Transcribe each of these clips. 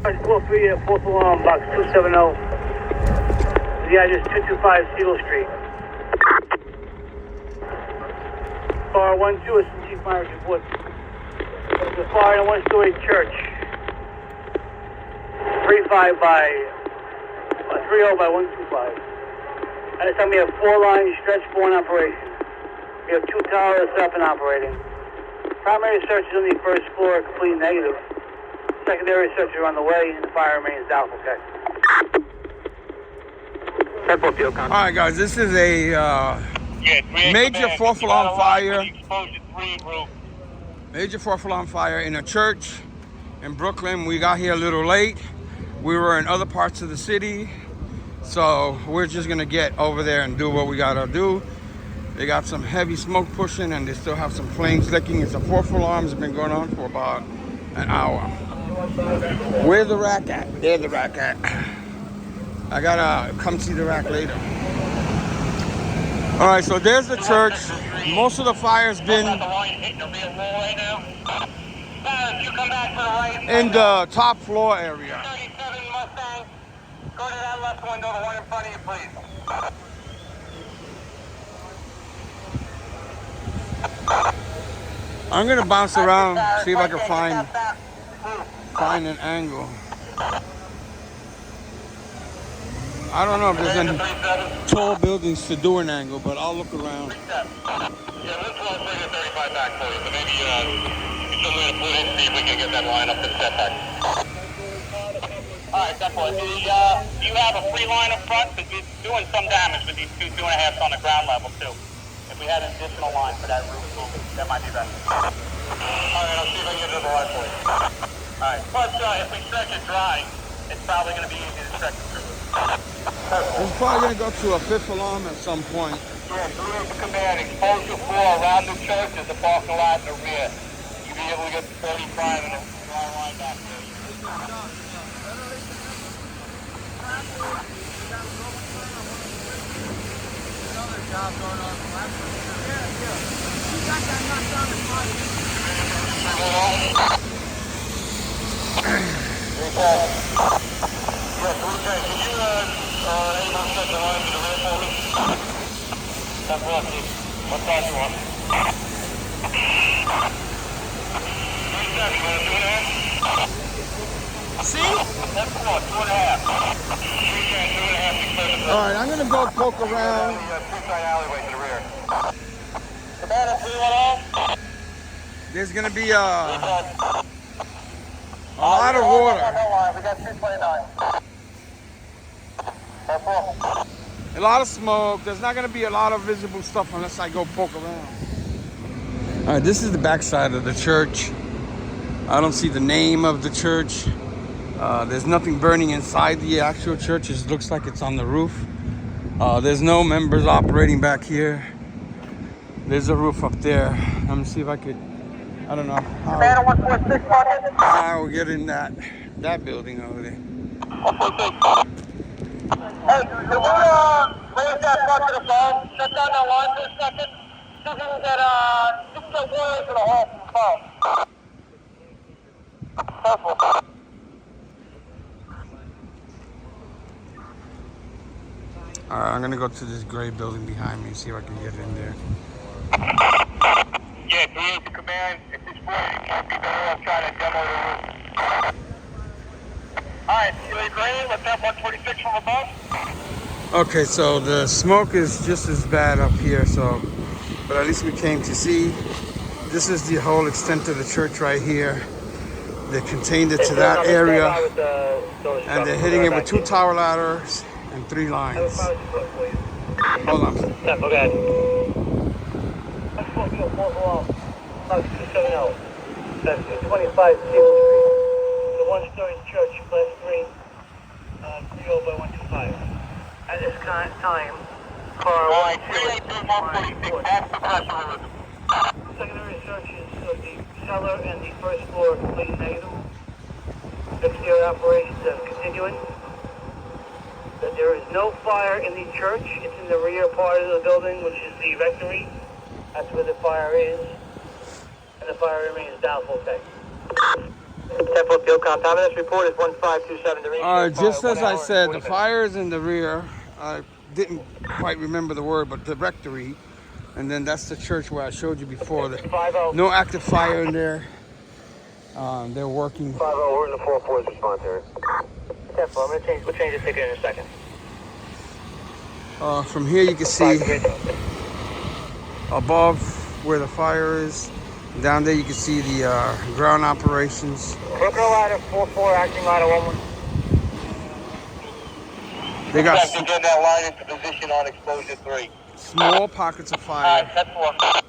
Call 3, fourth alarm, box 270. The address 225 Siegel Street. Car 12 is Chief Myers report. There's a fire in a one-story church. 30 by 125. At this time we have 4 lines stretched for in operation. We have 2 towers up and operating. Primary search is on the first floor, completely negative. Secondary search are on the way, and the fire remains doubtful. All right, guys, this is a major fourth alarm fire. Major fourth alarm fire in a church in Brooklyn. We got here a little late. We were in other parts of the city, so we're just gonna get over there and do what we gotta do. They got some heavy smoke pushing, and they still have some flames licking. It's a fourth alarm. It's been going on for about an hour. Where's the rack at? There's the rack at. I gotta come see the rack later. All right, so there's the church. Most of the fire's been in the top floor area. 37 Mustang, go to that left window, the one in front of you, please. I'm gonna bounce around, see if I can find an angle. I don't know if there's any tall buildings to do an angle, but I'll look around. Yeah, let's bring a 35 back for you, so maybe you still need to put in, see if we can get that line up to setback. Alright, that boy, do you have a free line up front? Because we're doing some damage with these 2.5s on the ground level, too. If we had an additional line for that roof moving, that might be better. Alright, I'll see if I can get to the line for you. Alright, plus if we stretch it dry, it's probably going to be easy to stretch it through. It's probably gonna go to a fifth alarm at some point. Yeah, direct to command, exposure 4 around the church is the parking lot in the rear. You'll be able to get 35 and a dry line back there. Another job going on. You got that knocked down in front. Yes, Lieutenant, can you able to set the line to the rear for me? That's right, Chief. What size you want? Lieutenant, you want a 2.5? See? That's 4, 2.5. Lieutenant, 2.5. Alright, I'm gonna go poke around. Two-side alleyway to the rear. Cabana, 310? There's gonna be a lot of water. We got 229. A lot of smoke. There's not gonna be a lot of visible stuff unless I go poke around. All right, this is the back side of the church. I don't see the name of the church. There's nothing burning inside the actual church. It looks like it's on the roof. There's no members operating back here. There's a roof up there. Let me see if I could, I don't know how I will get in that building over there. Hey, can we raise that front to the phone? Shut down that line for a second. You can get wires in the hall from the phone. Careful. Alright, I'm gonna go to this gray building behind me and see if I can get in there. Yeah, direct to command. If this floor you can't be there, I'll try to demo the roof. Alright, you agree? Let's have 146 from above. Okay, so the smoke is just as bad up here, but at least we came to see. This is the whole extent of the church right here. They contained it to that area, and they're hitting it with 2 tower ladders and 3 lines. Hold on. Okay. That's 270. That's 225 Siegel Street. The one-story church, class 3, 30 by 125. At this time, car 146. Secondary searches of the cellar and the first floor completely negative. Exterior operations are continuing. That there is no fire in the church. It's in the rear part of the building, which is the rectory. That's where the fire is. And the fire remains doubtful. Okay. 10-4 field contaminant report is 1527 to All right, just as I said, the fire is in the rear. I didn't quite remember the word, but the rectory. And then that's the church where I showed you before. No active fire in there. They're working. 5-0, we're in the 4-4's response area. 10-4, we'll change the ticket in a second. From here you can see above where the fire is. Down there you can see the ground operations. Broker ladder 4-4, acting ladder 1-1. They got to get that line into position on exposure 3. small pockets of fire. 10-4.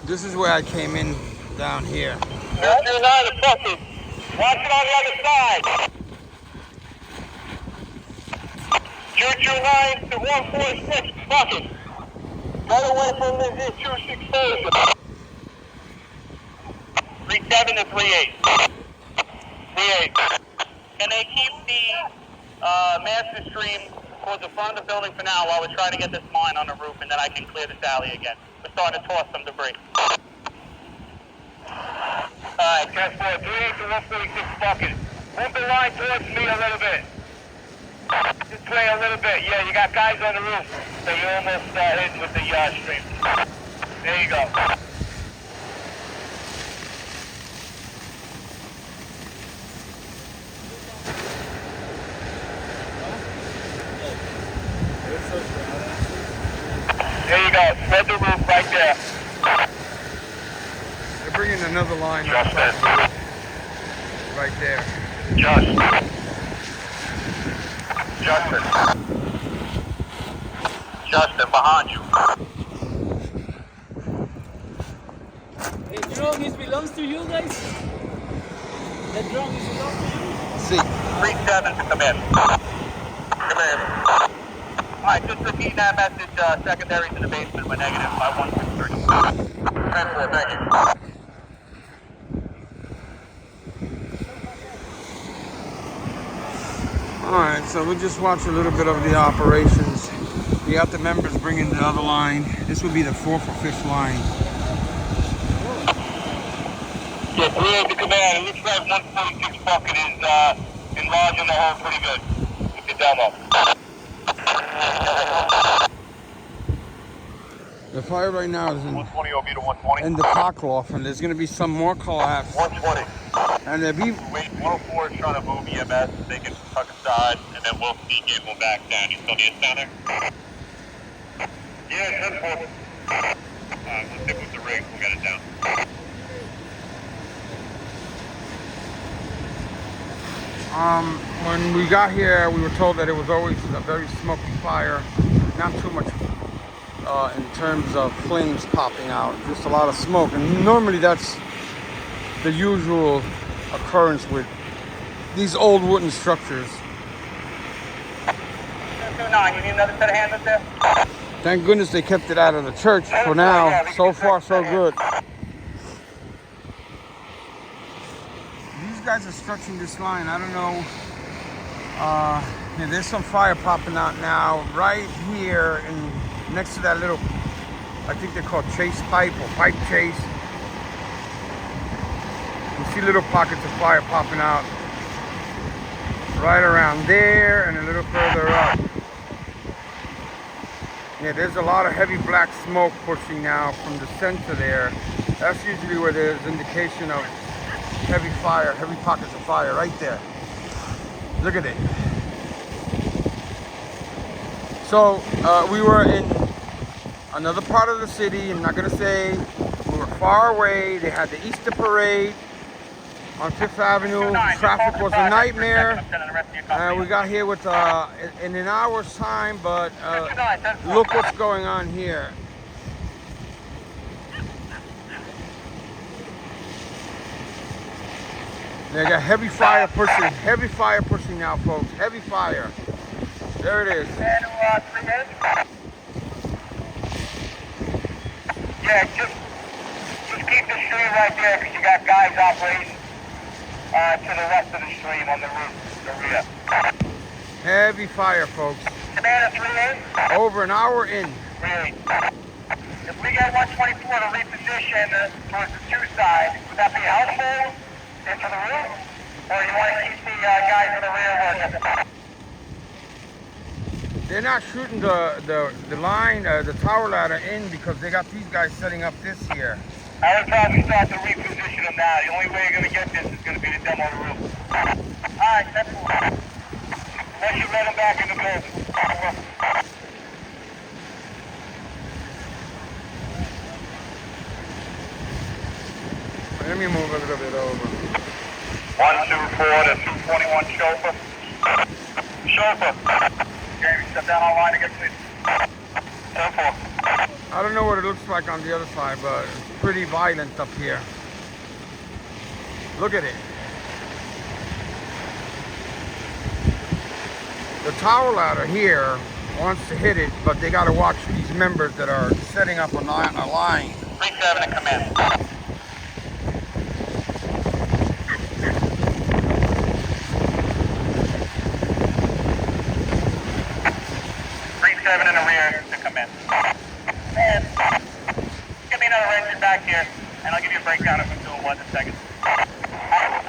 This is where I came in down here. 229 is fucking. Watch it on the other side. 229 to 146, fucking. Right away from this is 268. 37 to 38. 38. Can they keep the master stream towards the front of the building for now while we're trying to get this mine on the roof, and then I can clear this alley again? We're starting to toss some debris. Alright, 10-4, 38 to 146 bucket. Move the line towards me a little bit. This way a little bit. Yeah, you got guys on the roof. So you're almost hitting with the stream. There you go. There you go. Spread the roof right there. They're bringing another line Just up right there. Justin, behind you. The drone belongs to you guys? The drone belongs to you? See. 37 to come in. Come in. Alright, just repeat that message. Secondaries in the basement were negative by 163. 10-4, thank you. Alright, so we'll just watch a little bit of the operations. We got the members bringing the other line. This would be the 4th or 5th line. Yeah, 38 to command. It looks like 146 bucket is enlarging the hole pretty good with the demo. The fire right now is in 120 OB to 120. the cock loft, and there's going to be some more collapse. 120. And there'll be... Wait, 104 is trying to move EMS. They can tuck aside, and then we'll see it. We'll back down. You still need us down there? Yeah, 10-4. We'll stick with the rig. We'll get it down. When we got here, we were told that it was always a very smoky fire. Not too much in terms of flames popping out, just a lot of smoke. And normally that's the usual occurrence with these old wooden structures. 229, you need another set of hands up there? Thank goodness they kept it out of the church for now. So far, so good. These guys are stretching this line. I don't know. Yeah, there's some fire popping out now right here next to that little, I think they're called chase pipe or pipe chase. You see little pockets of fire popping out right around there and a little further up. Yeah, there's a lot of heavy black smoke pushing now from the center there. That's usually where there's indication of heavy fire, heavy pockets of fire right there. Look at it. So we were in another part of the city. I'm not gonna say we were far away. They had the Easter parade on 5th Avenue. Traffic was a nightmare. We got here with in an hour's time, but look what's going on here. They got heavy fire pushing now, folks. Heavy fire. There it is. Yeah, just keep the stream right there because you got guys operating to the rest of the stream on the roof, the rear. Heavy fire, folks. Commander 38? Over an hour in. 38. If we get 124 to reposition towards the 2 side, would that be helpful into the roof? Or you want to keep the guys in the rear working? They're not shooting the line, the tower ladder in because they got these guys setting up this here. I would probably start to reposition them now. The only way you're going to get this is going to be to demo the roof. Alright, that's cool. Unless you let them back in the building. Let me move a little bit over. 124 to 221 chauffeur. Chauffeur. Jamie, step down on line again, please. 10-4. I don't know what it looks like on the other side, but it's pretty violent up here. Look at it. The tower ladder here wants to hit it, but they got to watch these members that are setting up a line. 3-7 in command. 3-7 in the rear to come in. And give me another engine back here, and I'll give you a breakdown if I'm doing one in a second.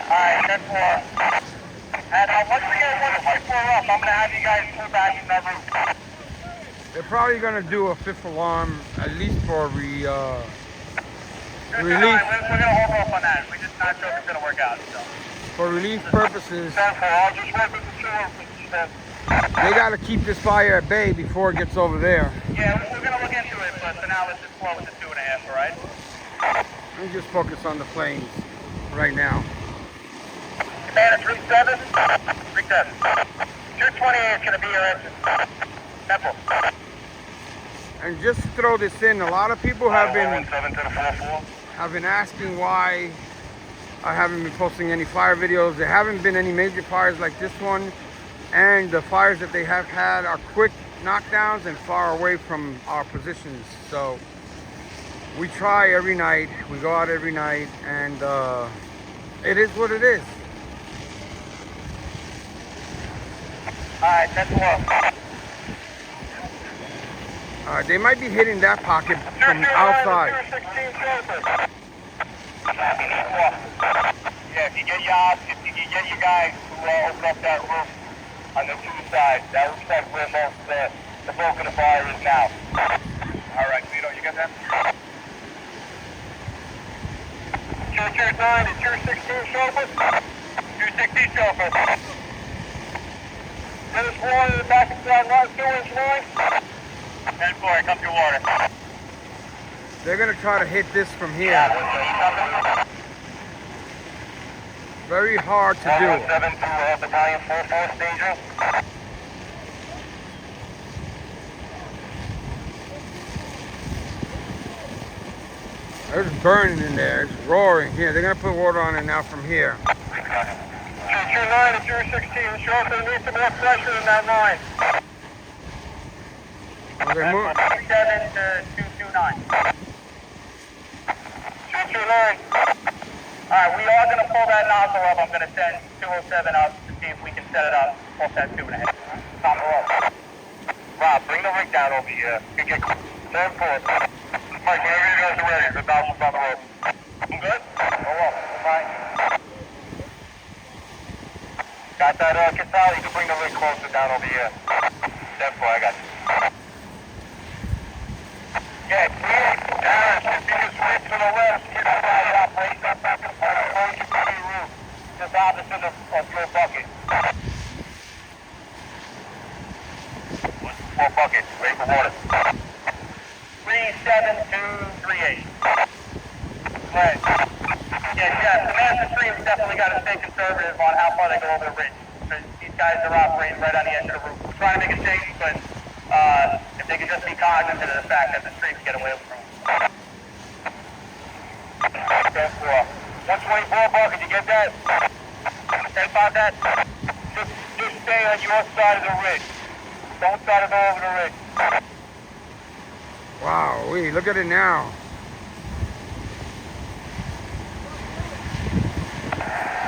Alright, 10-4. And once we get 124 up, I'm going to have you guys pull back in that roof. They're probably going to do a 5th alarm, at least for We're relief. going to hold off on that. We're just not sure if it's going to work out. So. For relief purposes. 10-4, I'll just work with the 2 They got to keep this fire at bay before it gets over there. Yeah, we're going to look into it, but for now, let's just flow with the 2.5, all right? Let me just focus on the planes right now. Command 3-7. 3-7. 228 is going to be your engine. Temple. And just to throw this in, a lot of people have been 7 to the 4-4. asking why I haven't been posting any fire videos. There haven't been any major fires like this one. And the fires that they have had are quick knockdowns and far away from our positions. So we try every night, we go out every night, and it is what it is. Alright, that's one. They might be hitting that pocket from outside. Yeah, if you get your guys who open up that roof on the 2 sides, that looks like where most the bulk of the fire is now. Alright, Vito, you got that? 229 to 216 chauffeur. 216 chauffeur. There's one in the back of that 2-inch line. 10-4, come to water. They're gonna try to hit this from here. Yeah, Very hard to do. 117 to battalion 4-4 stager. It's burning in there, it's roaring here. They're gonna put water on it now from here. 229 to 216, show us they need some more pressure in that line. Okay, move. 7 to 229. 229. Alright, we are going to pull that nozzle up. I'm going to send 207 up to see if we can set it up off that 2.5. Time to roll. Rob, bring the rig down over here. You get 10-4. Alright, whenever you guys are ready, the nozzle's on the road. I'm good? Roll up. Fine. Got that, Casal? You can bring the rig closer down over here. 10-4, I got you. Yeah, Aaron, if you just swing to the left, hit the side up, raise up back and forth, close your free roof, just opposite of your bucket. What's the 4 bucket? Wait for water. 37238. Right. Yeah, command the stream's definitely got to stay conservative on how far they go over the ridge. Because these guys are operating right on the edge of the roof. We're trying to make it safe, but if they could just be cognizant of the fact that the streams get away from them. 124 bar, could you get that? 10-5 that? Just stay on your side of the ridge. Don't try to go over the ridge. Wow, look at it now.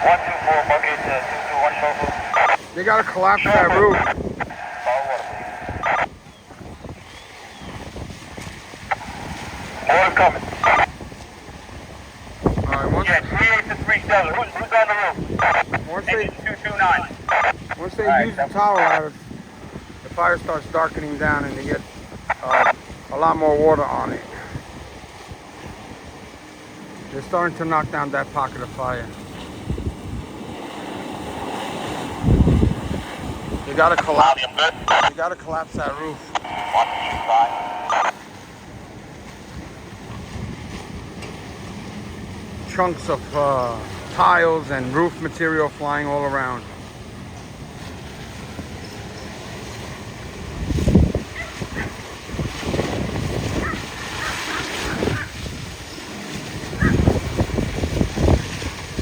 124 bucket, 221 chauffeur. They gotta collapse that roof. Follow water, please. I'm coming. Alright, Yeah, 38 to 37. Who's on the roof? once Engine 229. they Alright, use the tower ladder, the fire starts darkening down and they get a lot more water on it. They're starting to knock down that pocket of fire. You gotta collapse. You gotta collapse that roof. 125. Chunks of tiles and roof material flying all around.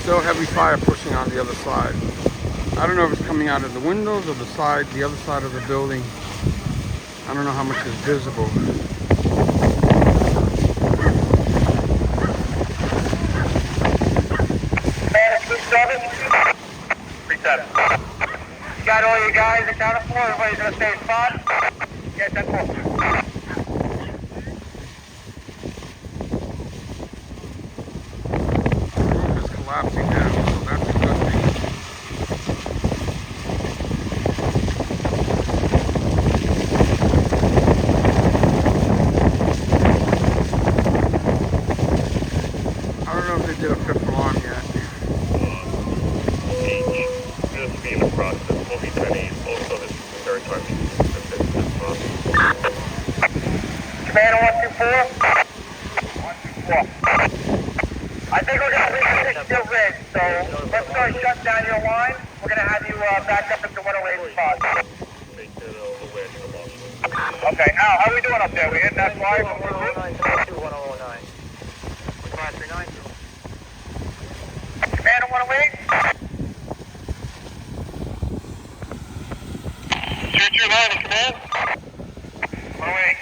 Still heavy fire pushing on the other side. I don't know if it's coming out of the windows or the other side of the building. I don't know how much is visible. Man, 37. 37. You got all your guys accounted for? Everybody's in the same spot? Yes, that's all. The roof is collapsing now, so that's a good thing. I don't know if they did a fifth alarm yet. Just be in the process. We'll be ready. Also, this is the third time we've been this process. Commander 124? 124. I think we're going to reposition your rig, so let's go shut down your line. We're going to have you back up into 108 spot. Make it the way to the launch. Okay, Al, how are we doing up there? We hitting that fire from the roof? 1009. 539. Commander 108? 229 command. 108.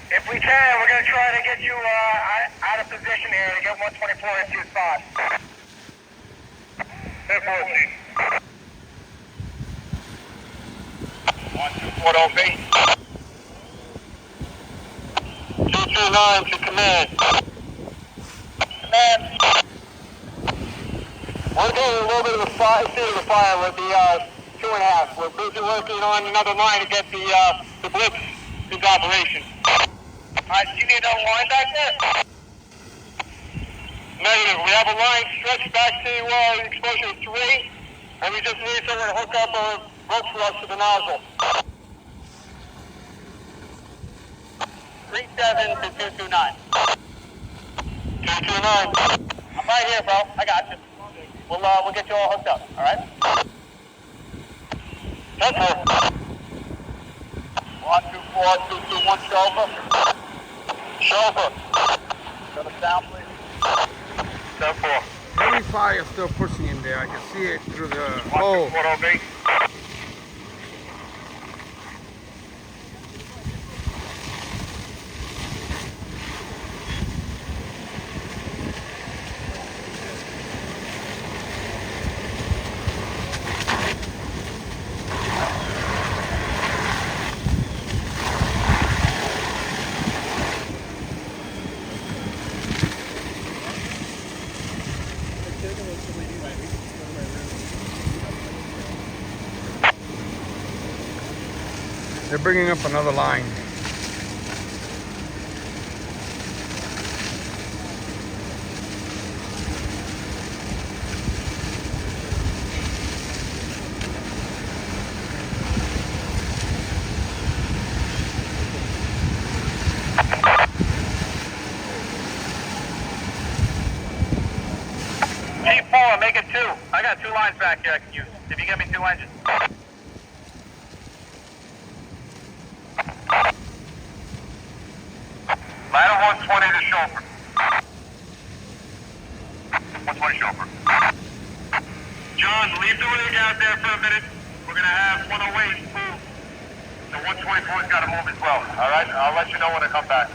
If we can, we're going to try to get you out of position here to get 124 into your spot. 1014. 124 base. 229 to command. Command. We're getting a little bit of the fire, the fire with the 2.5. We're busy working on another line to get the blitz into operation. Alright, do you need another line back there? Negative. We have a line stretched back to exposure 3, and we just need someone to hook up a rope for us to the nozzle. 37 to 229. 229. I'm right here, bro. I got you. We'll get you all hooked up, alright? That's it. 124, 221, chauffeur. Chauffeur. Got us down, please. 10-4. Heavy fire still pushing in there. I can see it through the hole. 124 They're bringing up another line. G4, make it 2. I got 2 lines back here I can use. If you get me 2 engines. Ladder 120 to chauffeur. 120 chauffeur. John, leave the rig out there for a minute. We're going to have 108 move. The 124's got to move as well. All right? I'll let you know when I come back.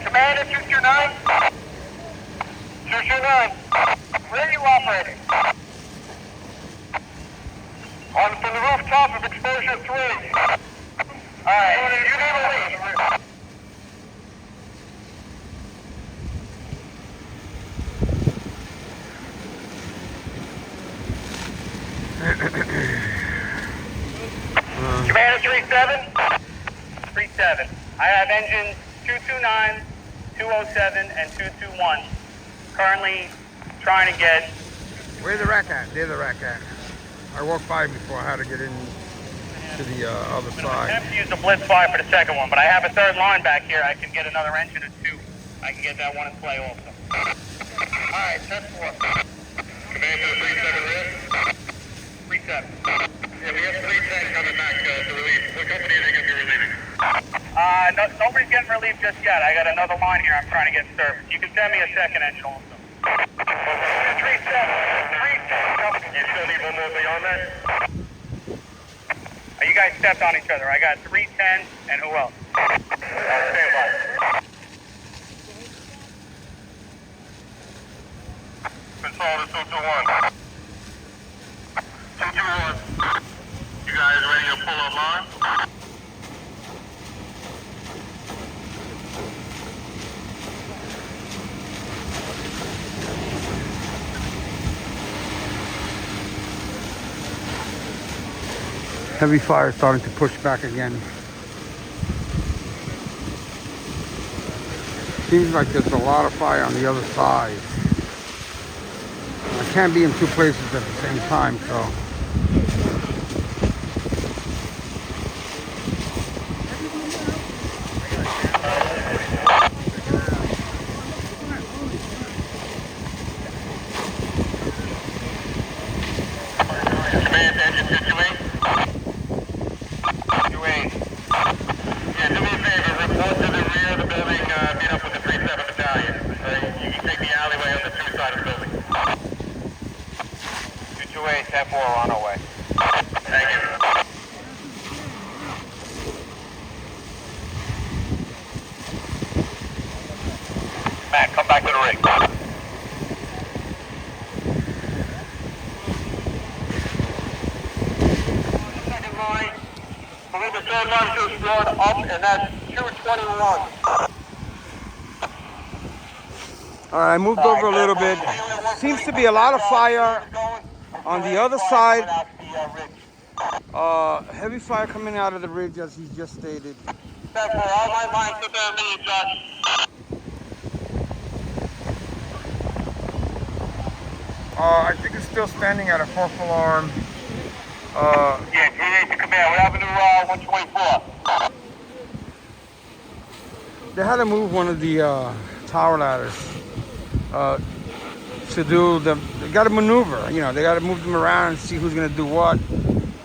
Commander 229. 229. Where are you operating? From the rooftop of exposure 3. Alright, you need a lead. Commander 37? 37. I have engines 229, 207, and 221. Currently trying to get... Where's the rack at? There's the rack at. I walked by before. I had to get in to the other side. I have to use the blitz fire for the second one, but I have a third line back here. I can get another engine or two. I can get that one in play also. Alright, 10-4. Commander 37 rear? 37. Yeah, we have 310 coming back to relieve. What company are they going to be relieving? No, nobody's getting relieved just yet. I got another line here I'm trying to get in service. You can send me a second engine also. 3-7. You still need one more beyond that? You guys stepped on each other. I got 310 and who else? Stand by. Control to 221. 221. You guys ready to pull up line? Heavy fire starting to push back again. Seems like there's a lot of fire on the other side. I can't be in two places at the same time, so. Command engine 58. 58. Yeah, do me a favor, report to the rear of the building, meet up with the 37 Battalion. You can take the alleyway on the 2 side of the building. 228, 10-4, on our way. Thank you. Matt, come back to the ring. Second line. Believe the third line to explode up, and that's 221. All right, I moved over a little bit. Seems to be a lot of fire on the other side. Heavy fire coming out of the ridge, as he just stated. That's where all my lines sit there, me and Josh. I think it's still standing at a 4th alarm. Yeah, GH Command, what happened to 124? They had to move one of the tower ladders to do the. They got to maneuver. You know, they got to move them around and see who's going to do what.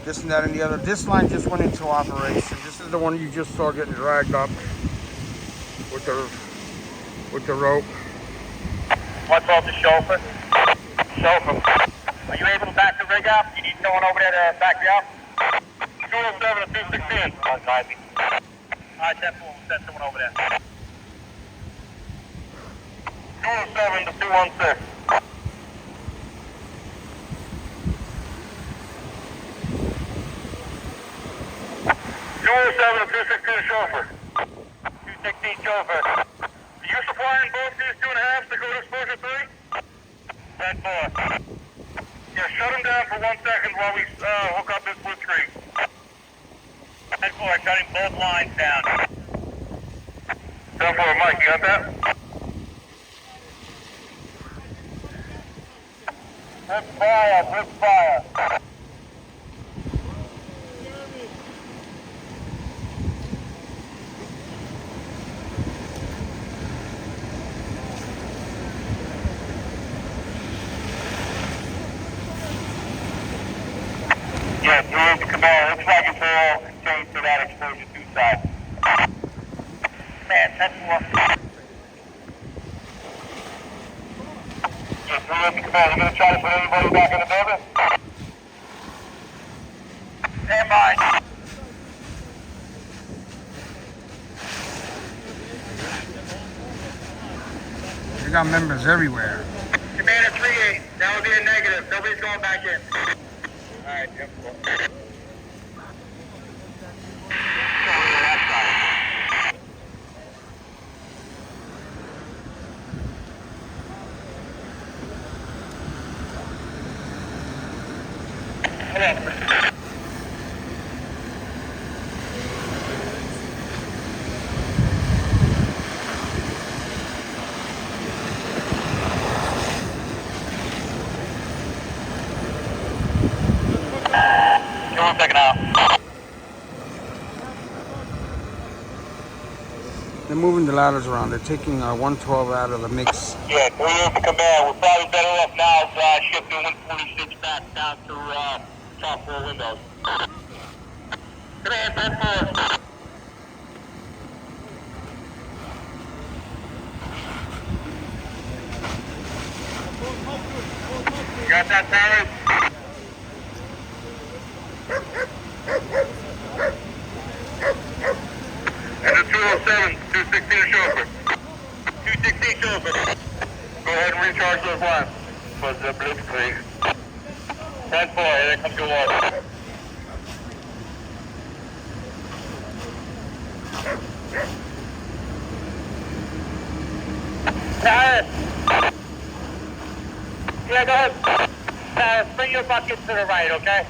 This and that and the other. This line just went into operation. This is the one you just saw getting dragged up with the rope. What's off the chauffeur? Chauffeur. Are you able to back the rig out? You need someone over there to back you out? 207 to 216. Oh, guide me. Alright, 10-4, we'll send someone over there. 207 to 216. 207 to 216 chauffeur. 216 chauffeur. Are you supplying both these 2.5s to go to exposure 3? 10-4. Yeah, shut them down for 1 second while we hook up this blitzkrieg. 10-4, shutting both lines down. 10-4, Mike, you got that? Blitz fire, blitz fire. Yeah, through the command. Looks like it's all contained to that exposure 2 side. Man, 10-4. Yeah, through the command. You gonna try to put everybody back in the building? Stand by. They got members everywhere. Commander 3-8. That would be a negative. Nobody's going back in. Alright, 10-4. Give 1 second out. They're moving the ladders around. They're taking 112 out of the mix. Yeah, 38 for command. We're probably better off now shifting 146 back down to top floor windows. Command, 10-4. Got that, Tyler? And a 207, 216 is chauffeur. 216 chauffeur. Go ahead and recharge those lines for the blitzkrieg. 10-4, here comes your water. Tyler! Yeah, go ahead. Tyler, bring your bucket to the right, okay?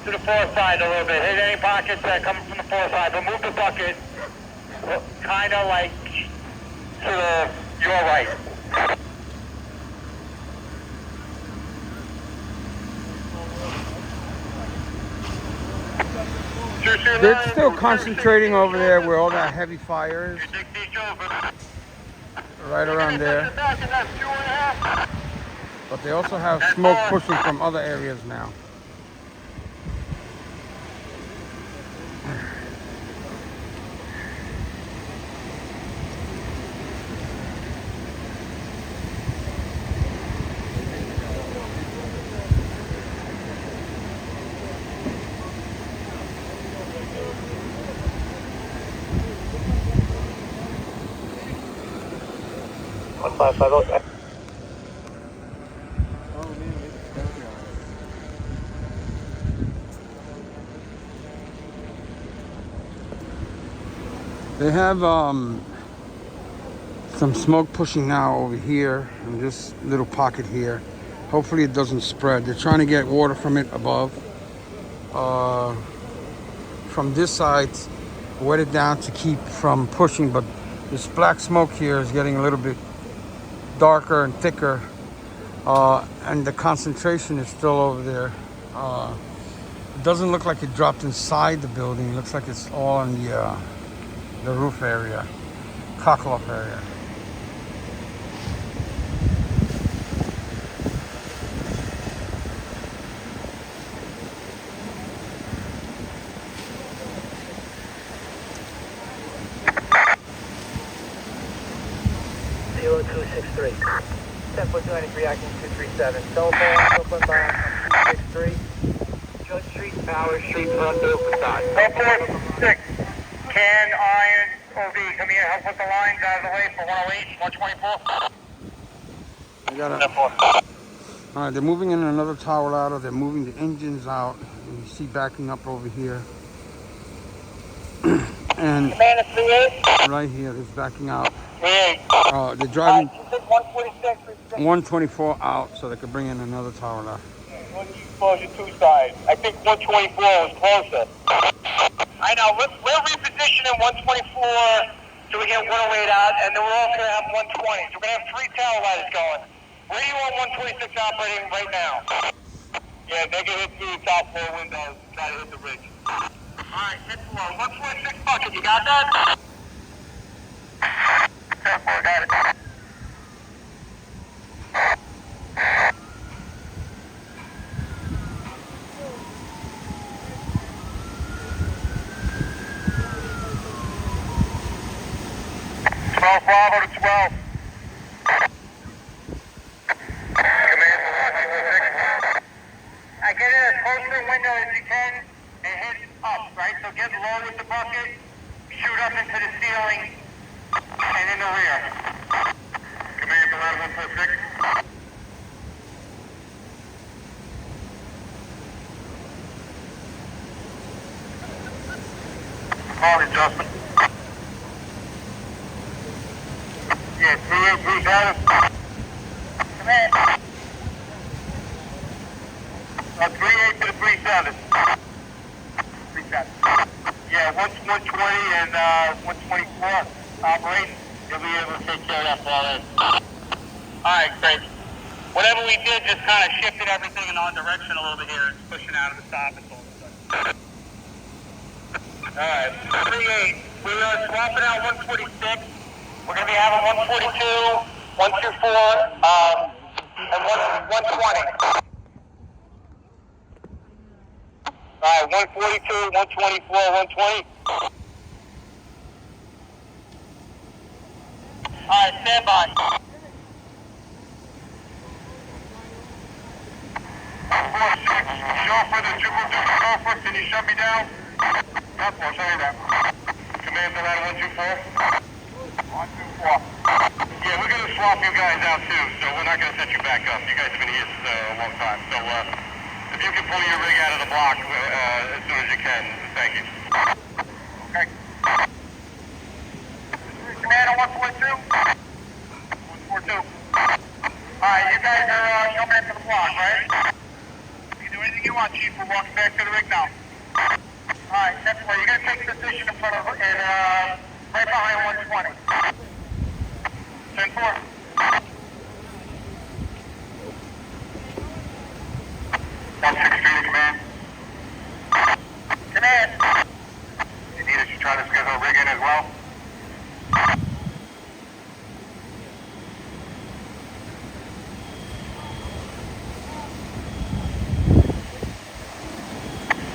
To the far side a little bit. Hit any pockets that come from the far side, but move the bucket kind of like to your right. They're still concentrating over there where all that heavy fire is. Right around there. But they also have smoke pushing from other areas now. They have some smoke pushing now over here in this little pocket here. Hopefully it doesn't spread. They're trying to get water from it above. From this side, wet it down to keep from pushing, but this black smoke here is getting a little bit darker and thicker, and the concentration is still over there. It doesn't look like it dropped inside the building. It looks like it's all in the roof area, cockloft area. Zero 263. 10.293 acting 237. Telephone, Brooklyn bound 263. Judge Street, Power Street, front open side. 146. Can Iron OV come here, help put the lines out of the way for 108, 124? I got all right, they're moving in another tower ladder. They're moving the engines out. You see backing up over here. And right here is backing out. They're driving 124 out so they could bring in another tower ladder. Exposure 2 side. I think 124 was closer. I know, we're repositioning 124 so we get 108 out, and then we're also going to have 120. So we're going to have 3 tower ladders going. Where do you want 126 operating right now? Yeah, they can hit through the top floor windows and try to hit the ridge. Alright, hit the low. 126 bucket, you got that? 10-4, got it. Bravo to 12. Command to 126. I get in as close to the window as you can and hit up, right? So get low with the bucket, shoot up into the ceiling, and in the rear. Command to 146. Call adjustment. Yeah, 383 got it. Command. 38 to the bridge. with 124 operation. You'll be able to take care of that for all that. Alright, great. Whatever we did just kind of shifted everything in our direction a little bit here. It's pushing out of the stoppage all of a sudden. Alright, 38. We are swapping out 146. We're going to be having 142, 124, and 120. Alright, 142, 124, 120. Alright, stand by. Show for the 212 conference, can you shut me down? That's one, show me that. Command to line 124. 124. Yeah, we're going to swap you guys out too, so we're not going to set you back up. You guys have been here a long time, so if you can pull your rig out of the block as soon as you can, thank you. Okay. Command on 142? 142. Alright, you guys are coming into the block, right? You can do anything you want, Chief. We're walking back to the rig now. Alright, that's where you're going to take position in front of and right behind 120. 10-4. Command. Command. You need us to try to schedule a rig in as well?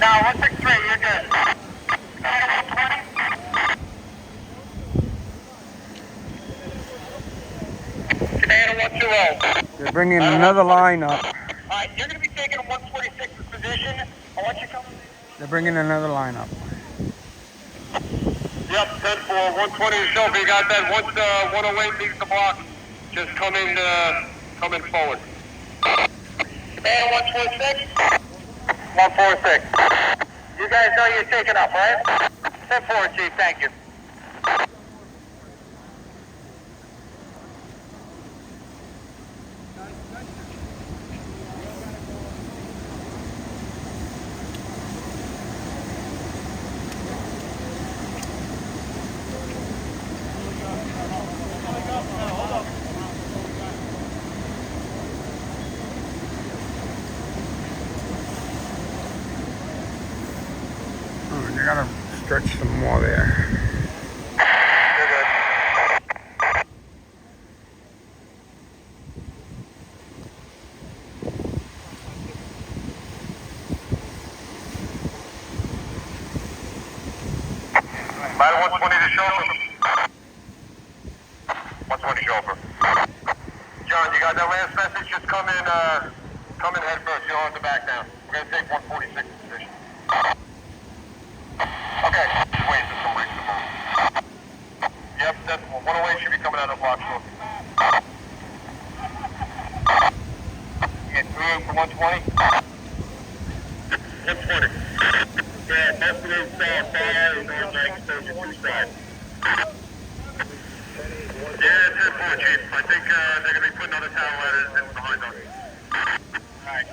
Now, 163, you're good. Command 120. Command 120. They're bringing another line up. Alright, you're going to be taking a 146 position. I want you to come. They're bringing another line up. Yep, 10-4, 120 to show. You got that. Once 108 leaves the block, just come in forward. Command 146? 146. You guys know you're taking up, right? 10-4, Chief. Thank you. You gotta stretch some more there. You're good. About 120 to chauffeur. 120 chauffeur. John, you got that last message? Just come in head first. You don't have to back down. We're going to take 146 position. Okay, just wait for some rigs to move. Yep, that's 108 should be coming out of the block shortly. Yeah, 38 for 120. 120. Yeah, most of those fire is on like 32 side. Yeah, it's 10-4, Chief. I think they're going to be putting other tower ladders in behind us. Alright.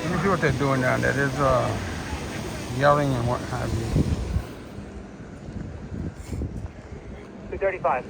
Let me see what they're doing down there. There's yelling and what have you. 235.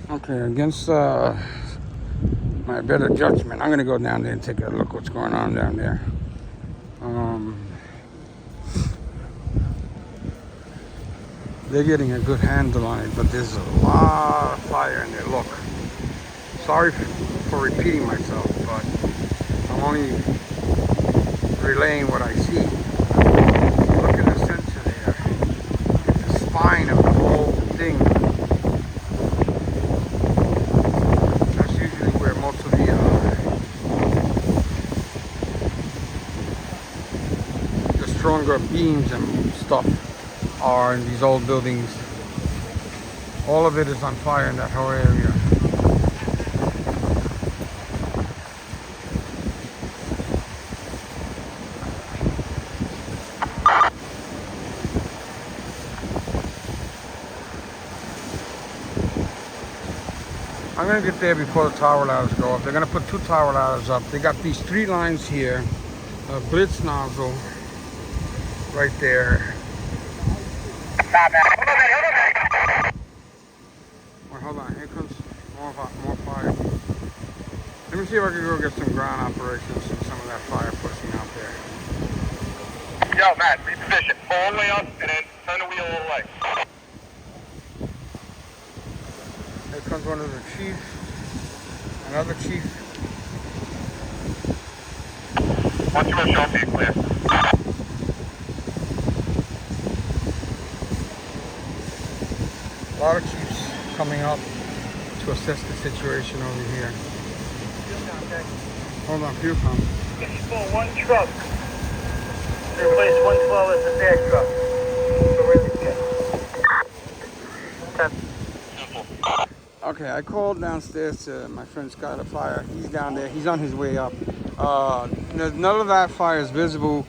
Okay, against my better judgment, I'm gonna go down there and take a look what's going on down there. They're getting a good handle on it, but there's a lot of fire in there. Look, sorry for repeating myself, but I only relaying what I see. Look at the center there. The spine of the whole thing. That's usually where most of the stronger beams and stuff are in these old buildings. All of it is on fire in that whole area. I'm gonna get there before the tower ladders go up. They're gonna put 2 tower ladders up. They got these 3 lines here, a blitz nozzle right there. Well, hold on, here comes more fire. Let me see if I can go get some ground operations and some of that fire pushing out there. Yo, Matt, reposition. Pull all the way up and then turn the wheel all the way. Here comes one of the chiefs, another chief. Once you're show, be clear. A lot of chiefs coming up to assess the situation over here. Hold on, fuel pump. It's for 1 truck. To replace 112 as a bag truck. So really good. Okay, I called downstairs to my friend Skylar Fire. He's down there. He's on his way up. None of that fire is visible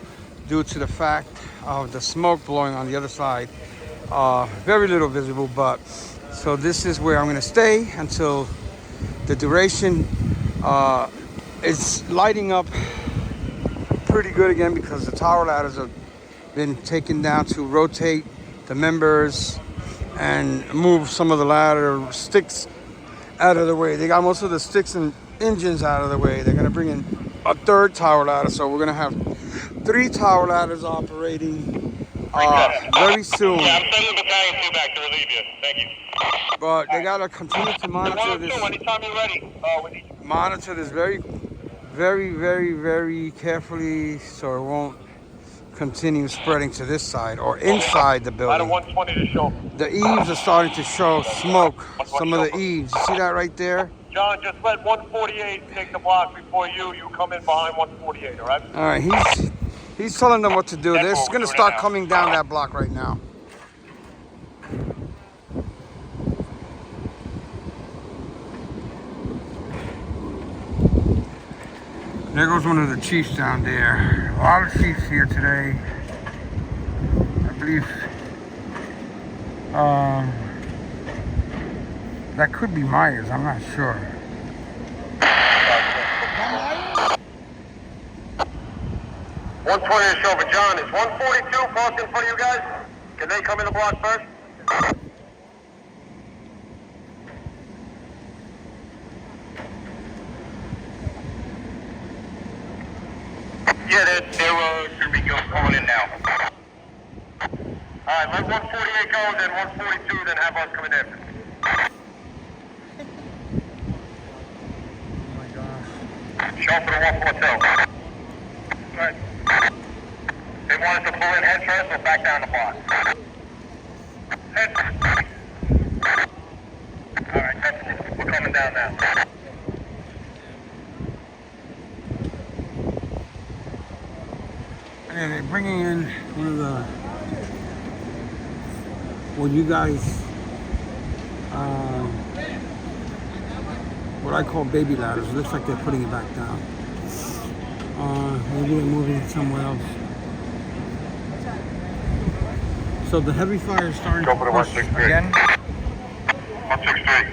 due to the fact of the smoke blowing on the other side. Very little visible, but so this is where I'm going to stay until the duration. It's lighting up pretty good again because the tower ladders have been taken down to rotate the members and move some of the ladder sticks out of the way. They got most of the sticks and engines out of the way. They're going to bring in a 3rd tower ladder, so we're going to have 3 tower ladders operating very soon. Yeah, I'm sending the battalion 2 back to relieve you. Thank you. But they got to continue to monitor this. Anytime you're ready, Monitor this very, very, very, very carefully so it won't continue spreading to this side or inside the building. 120 to show. The eaves are starting to show smoke. Some of the eaves. You see that right there? John, just let 148 take the block before you come in behind 148, all right? All right, he's telling them what to do. They're going to start coming down that block right now. There goes one of the chiefs down there. A lot of chiefs here today. I believe that could be Myers. I'm not sure. 120 to show for John. Is 142 parked in front of you guys? Can they come in the block first? Yeah, they're should be going in now. Alright, let 148 go, then 142, then have us coming in. Oh my gosh. Show for the 142. Right. They want us to pull in head first or back down the block? Head. Alright, definitely. We're coming down now. Yeah, they're bringing in one of the, what you guys, what I call baby ladders. It looks like they're putting it back down. Maybe they're moving it somewhere else. So the heavy fire is starting to push again. 163.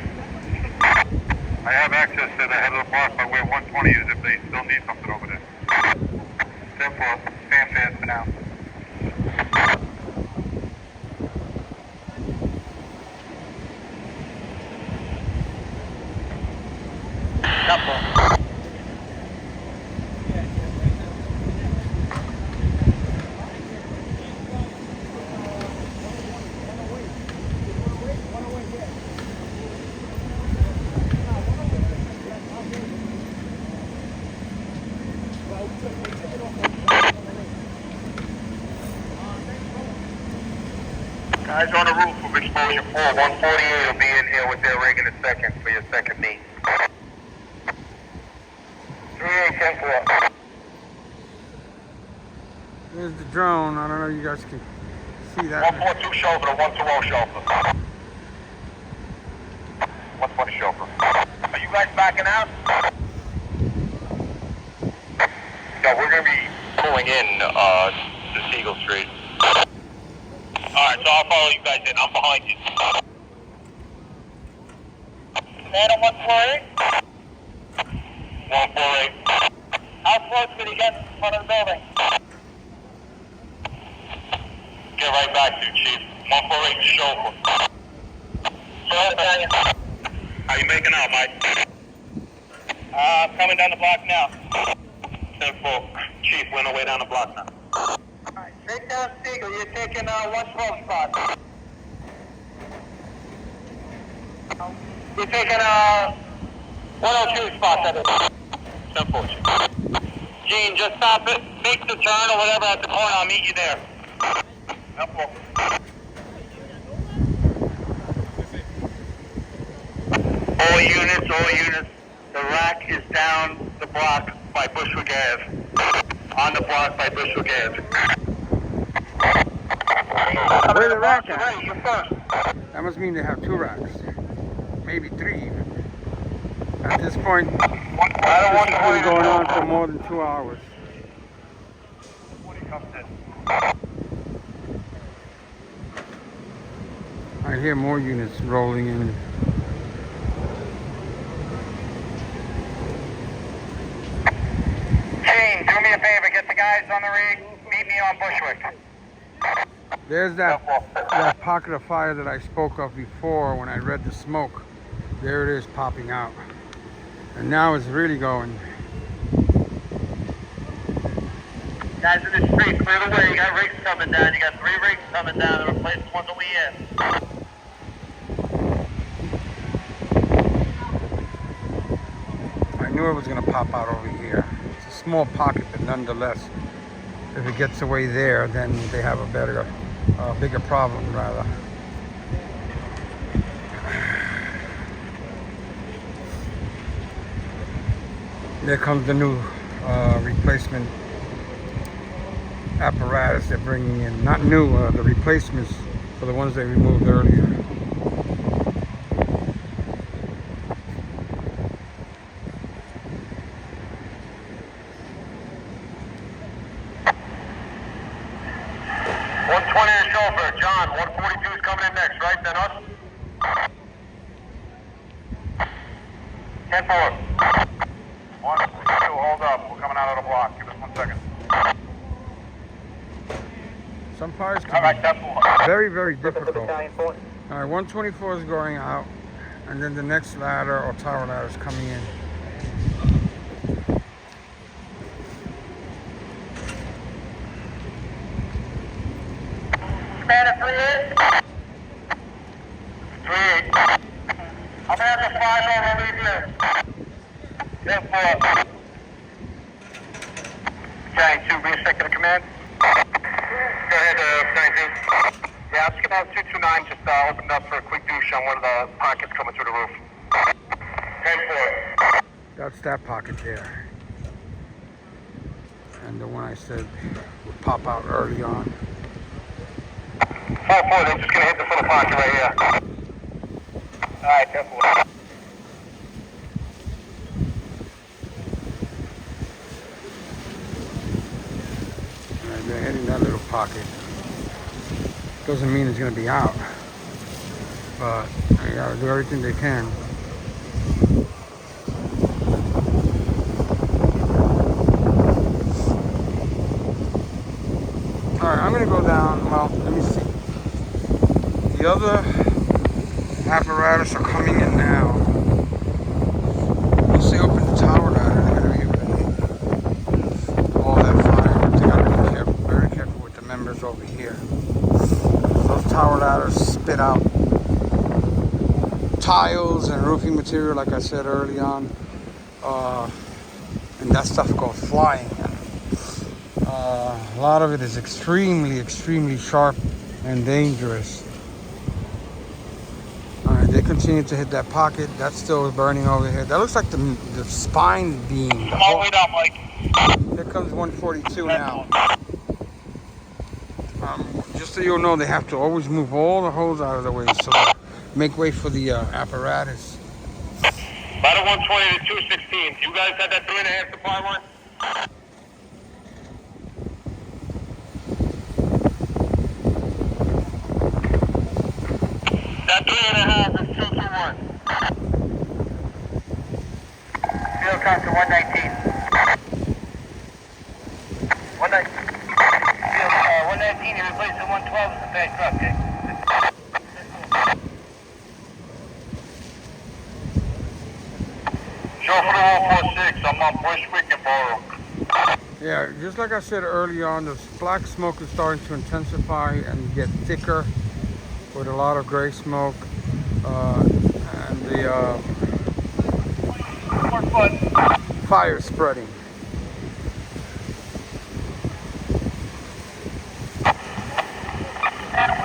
I have access to the head of the block by where 120 is if they still need something over there. Therefore, stand fast for now. Guys on the roof of exposure 4, 148 will be in here with their rig in a second for your second meet. 3810-4. There's the drone. I don't know if you guys can see that. 142 chauffeur to 120 chauffeur. 120 chauffeur. Are you guys backing out? Yeah, we're going to be pulling in the Siegel Street. Alright, so I'll follow you guys in. I'm behind you. Man on 148? 148. How close did he get in front of the building? Get right back to you, Chief. 148 chauffeur. How you making out, Mike? Coming down the block now. 10-4. Chief, we're on our way down the block now. Alright, straight down Siegel. You're taking 112 spot. You're taking 102 spot, that is. 10-4, Chief. Gene, just stop it. Make the turn or whatever at the corner. I'll meet you there. 10-4. All units. The rack is down the block by Bushwick Ave. On the block by Bushwick Ave. Where the rack at? Ready, you're first. That must mean they have 2 racks. Maybe 3 even. At this point, this has been going on for more than 2 hours. I hear more units rolling in. Gene, do me a favor, get the guys on the rig, meet me on Bushwick. There's that pocket of fire that I spoke of before when I read the smoke. There it is popping out. And now it's really going. Guys in the street, clear the way. You got rigs coming down. You got 3 rigs coming down to replace the ones that we in. I knew it was going to pop out over here. It's a small pocket, but nonetheless, if it gets away there, then they have a bigger problem, rather. There comes the new replacement apparatus they're bringing in. Not new, the replacements for the ones they removed earlier. John, 142 is coming in next, right? Then us? 10-4. 142, hold up. We're coming out of the block. Give us 1 second. Some fires can Alright, 10-4. be very, very difficult. Alright, 124 is going out, and then the next ladder or tower ladder is coming in. Commander 38? 38. I'm going to have the 5 over leave here. 10-4. Okay, 2, be a second of command. Go ahead, 19. Yeah, I'm just going to have 229 just opened up for a quick douche on one of the pockets coming through the roof. 10-4. That's that pocket there. And the one I said would pop out early on. 4-4, they're just going to hit this little pocket right here. Alright, 10-4. Alright, they're hitting that little pocket. Doesn't mean it's going to be out. But they got to do everything they can. Alright, I'm going to go down. Well, let me see. The other apparatus are coming in now. Once they open the tower ladder, they're going to be able to hit all that fire. They got to be careful, very careful with the members over here. Those tower ladders spit out tiles and roofing material, like I said early on, and that stuff goes flying. A lot of it is extremely, extremely sharp and dangerous. continue to hit that pocket. That's still burning over here. That looks like the spine beam. Come all the way down, Mike. Here comes 142 now. Just so you'll know, they have to always move all the hose out of the way so they make way for the apparatus. Ladder 120 to 216. You guys had that 3.5 supply line? That 3.5 is 221. Field count to 119. 119, you're replacing 112 with a bad truck, okay? Show for the 146. I'm on Bushwick and Borough. Yeah, just like I said earlier on, the black smoke is starting to intensify and get thicker with a lot of gray smoke. And the fire spreading.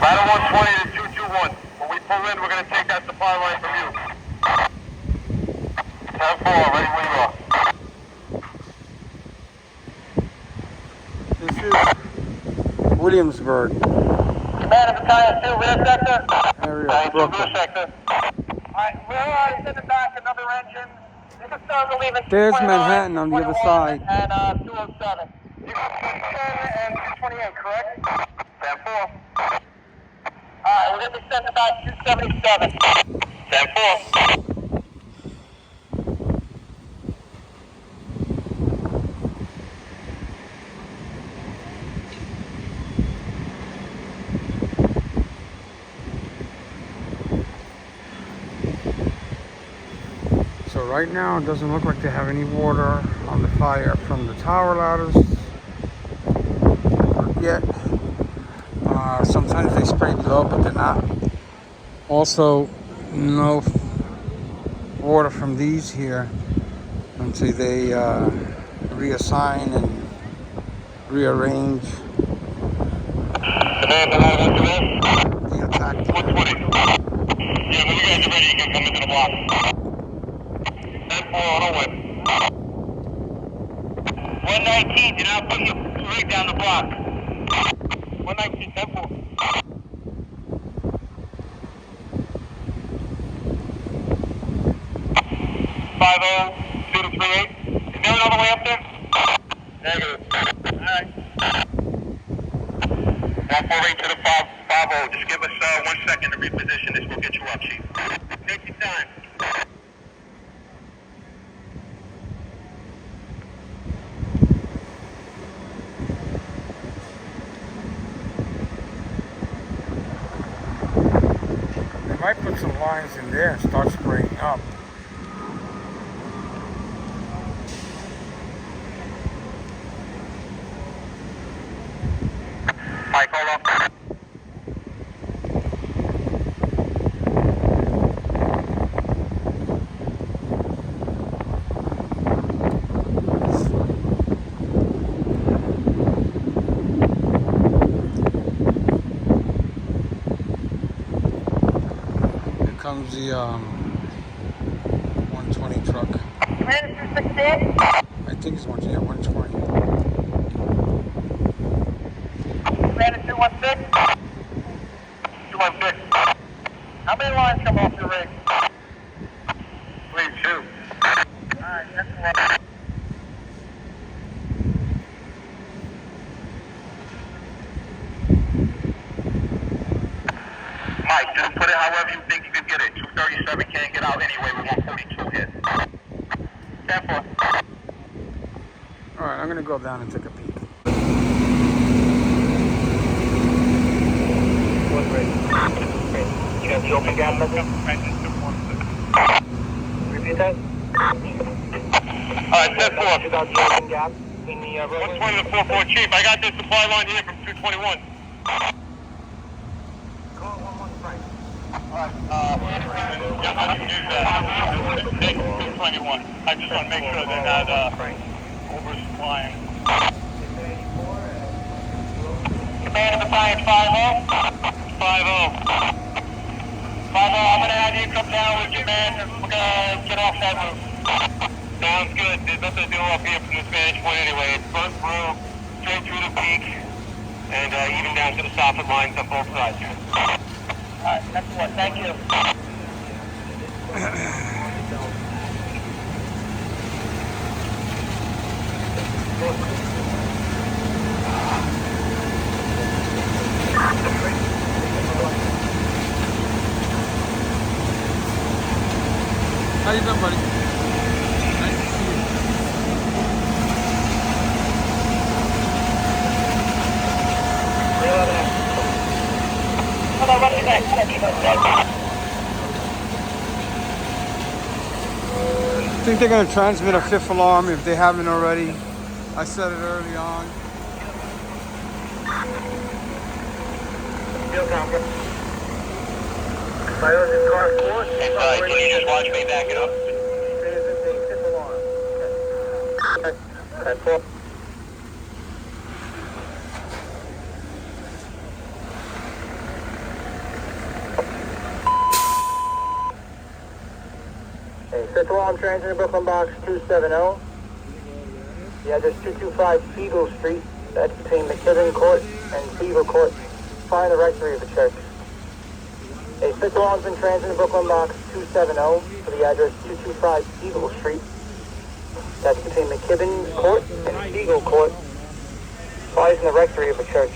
Ladder 120 to 221. When we pull in, we're going to take that supply line from you. 10-4, ready when you are. This is Williamsburg Command of Battalion 2, rear sector. area, Battalion 2, rear Brooklyn. sector. Alright, we're sending back another engine. This is relieving There's 229, Manhattan on the other 21, side. And 207. You got 210 and 228, correct? 10-4. Alright, we're going to be sending back 277. 10-4. So right now, it doesn't look like they have any water on the fire from the tower ladders yet. Sometimes they spray below, but they're not. Also, no water from these here until they reassign and rearrange the attack. 120. Yeah, when you guys are ready, you can come into the block. 10-4 on a win. 119, do not put your rig down the block. 119, 10-4. 50, 2 to 38. Is there another way up there? Negative. Alright. 148 to the 50. Just give us 1 second to reposition this. We'll get you up, Chief. Take your time. They might put some lines in there and start spraying up. Mike, hold up. Here comes the 120 truck. Commander 216. I think it's 120. Commander 216. 216. How many lines come off your rig? 3, 2. Alright, that's one. Mike, just put it however you think you can get it. 237 can't get out anyway with 142 hit. 10-4. All right, I'm gonna go down and take a peek. One great. Great. You got the open gap method? Repeat that? Alright, 10-4. You got the open gap in the roadway? 120 to 44 Chief. I got this supply line here from 221. Call 115. Yeah, I can do that. Take 221. I just want to make sure they're not oversupplying. Command of Battalion 50. 50. 50, I'm going to add you come down with your man, we're gonna get off that roof. Sounds good. There's nothing to do up here from this vantage point anyway. It's front through, straight through the peak, and even down to the soffit lines on both sides. Alright, that's what. Thank you. How you doing, buddy? Nice to see you. I think they're going to transmit a 5th alarm if they haven't already. I said it early on. Field conference. Fire in car 4. Can you just watch me back it up? Transmit a 5th alarm. Okay. 4. Fifth alarm transmitter, Brooklyn box 270. The address 225 Siegel Street. That's between McKibben Court and Siegel Court. Find the rectory of the church. A fifth alarm's been transmitted, Brooklyn box 270 for the address 225 Siegel Street. That's between McKibben Court and Siegel Court. Find the rectory of the church.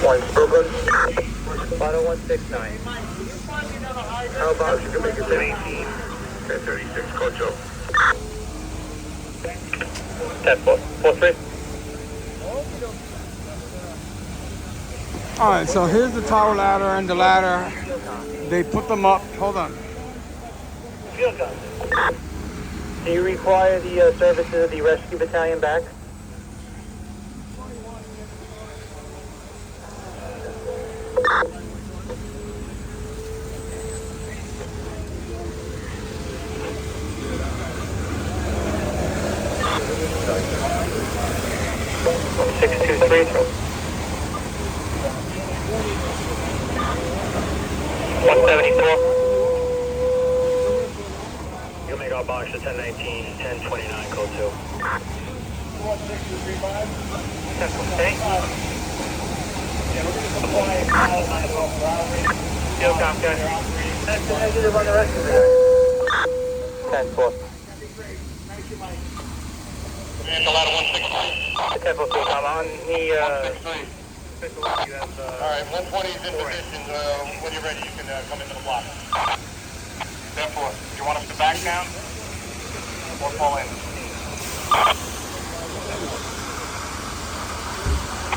One Brooklyn, 50169. How about you can make it 1018, 1036, Coach O. 10-4, 4-3. All right, so here's the tower ladder and the ladder. They put them up. Hold on. Field gun. Do you require the services of the rescue battalion back? You'll make our box to 1019, 1029, code 2. Field com, guys. That's the negative on the rest of it. 10-4. And the ladder 163. 10-4 field com. On the, 163. Alright, 120 is in position. When you're ready, you can come into the block. 10-4. Do you want us to back down? Or fall in?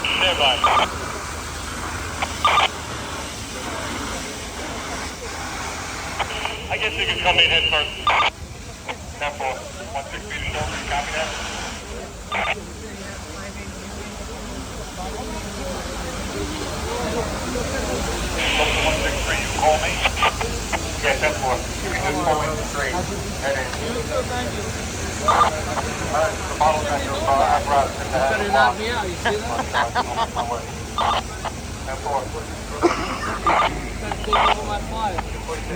Stand by. I guess you can come in head first. 10-4. 160 to shoulder. Copy that? 163, you call me? Yeah, 10-4. You can just call in the street. Head in. Alright, the model got your apparatus in the head. Better knock me out, you see that? 10-4. Trying to take over my fire.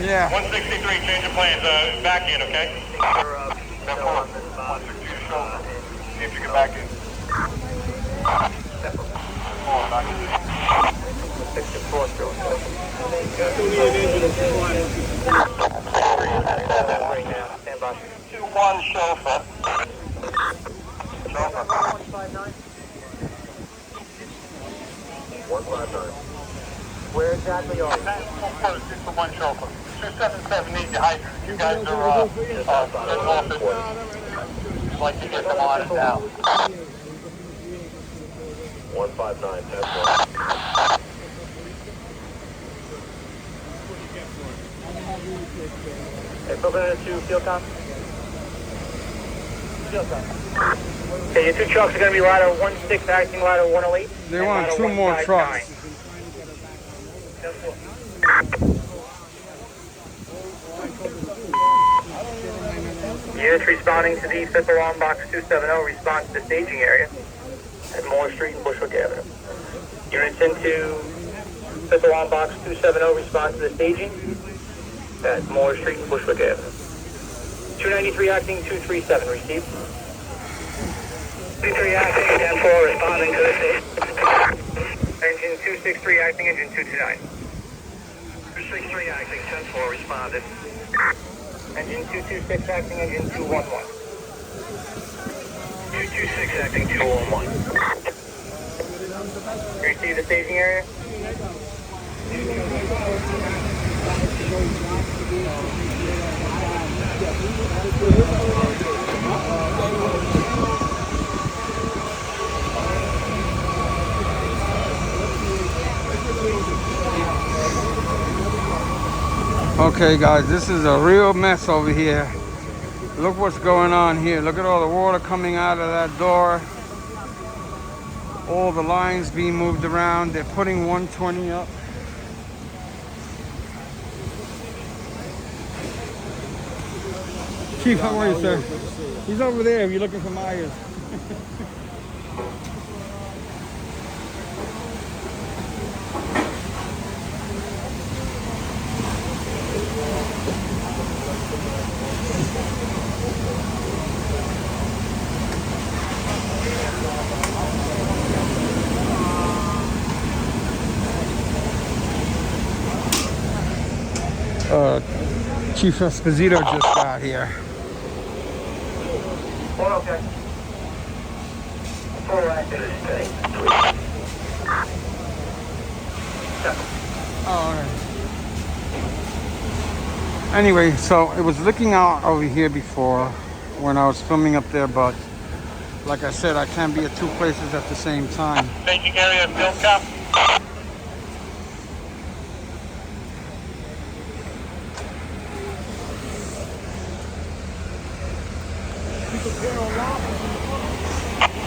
Yeah. 163, change of plans. Back in, okay? 10-4. 160 to shoulder. See if you can back in. 10-4, back in. 64 still. Right now, stand by. 2-1 chauffeur. Chauffeur. 159. Where exactly are you? First, it's the one chauffeur. 277 needs the hydrant. You guys are in office. I'd like to get them on it now. 159, 10-4. Hey, Brooklyn to field com. Field com. Okay, your two trucks are going to be ladder 16 acting ladder 108. They want 2 more trucks. responding to the 5th Alarm Box 270, response to the staging area at Moore Street and Bushwick Avenue. Units into 5th Alarm Box 270, response to the staging at Moore Street and Bushwick Avenue. 293 acting 237, received. 223 acting 10-4, responding to the stage. Engine 263 acting, engine 229. 263 acting 10-4, responded. Engine 226 acting, engine 211. 226 acting 211. Receive the staging area. Okay guys, this is a real mess over here. Look what's going on here. Look at all the water coming out of that door. All the lines being moved around. They're putting 120 up. Chief, how are you, sir? He's over there if you're looking for Myers. Chief Esposito just got here. Okay. All right, All right. Anyway, so it was looking out over here before when I was filming up there, but like I said, I can't be at two places at the same time. Staging area field cap.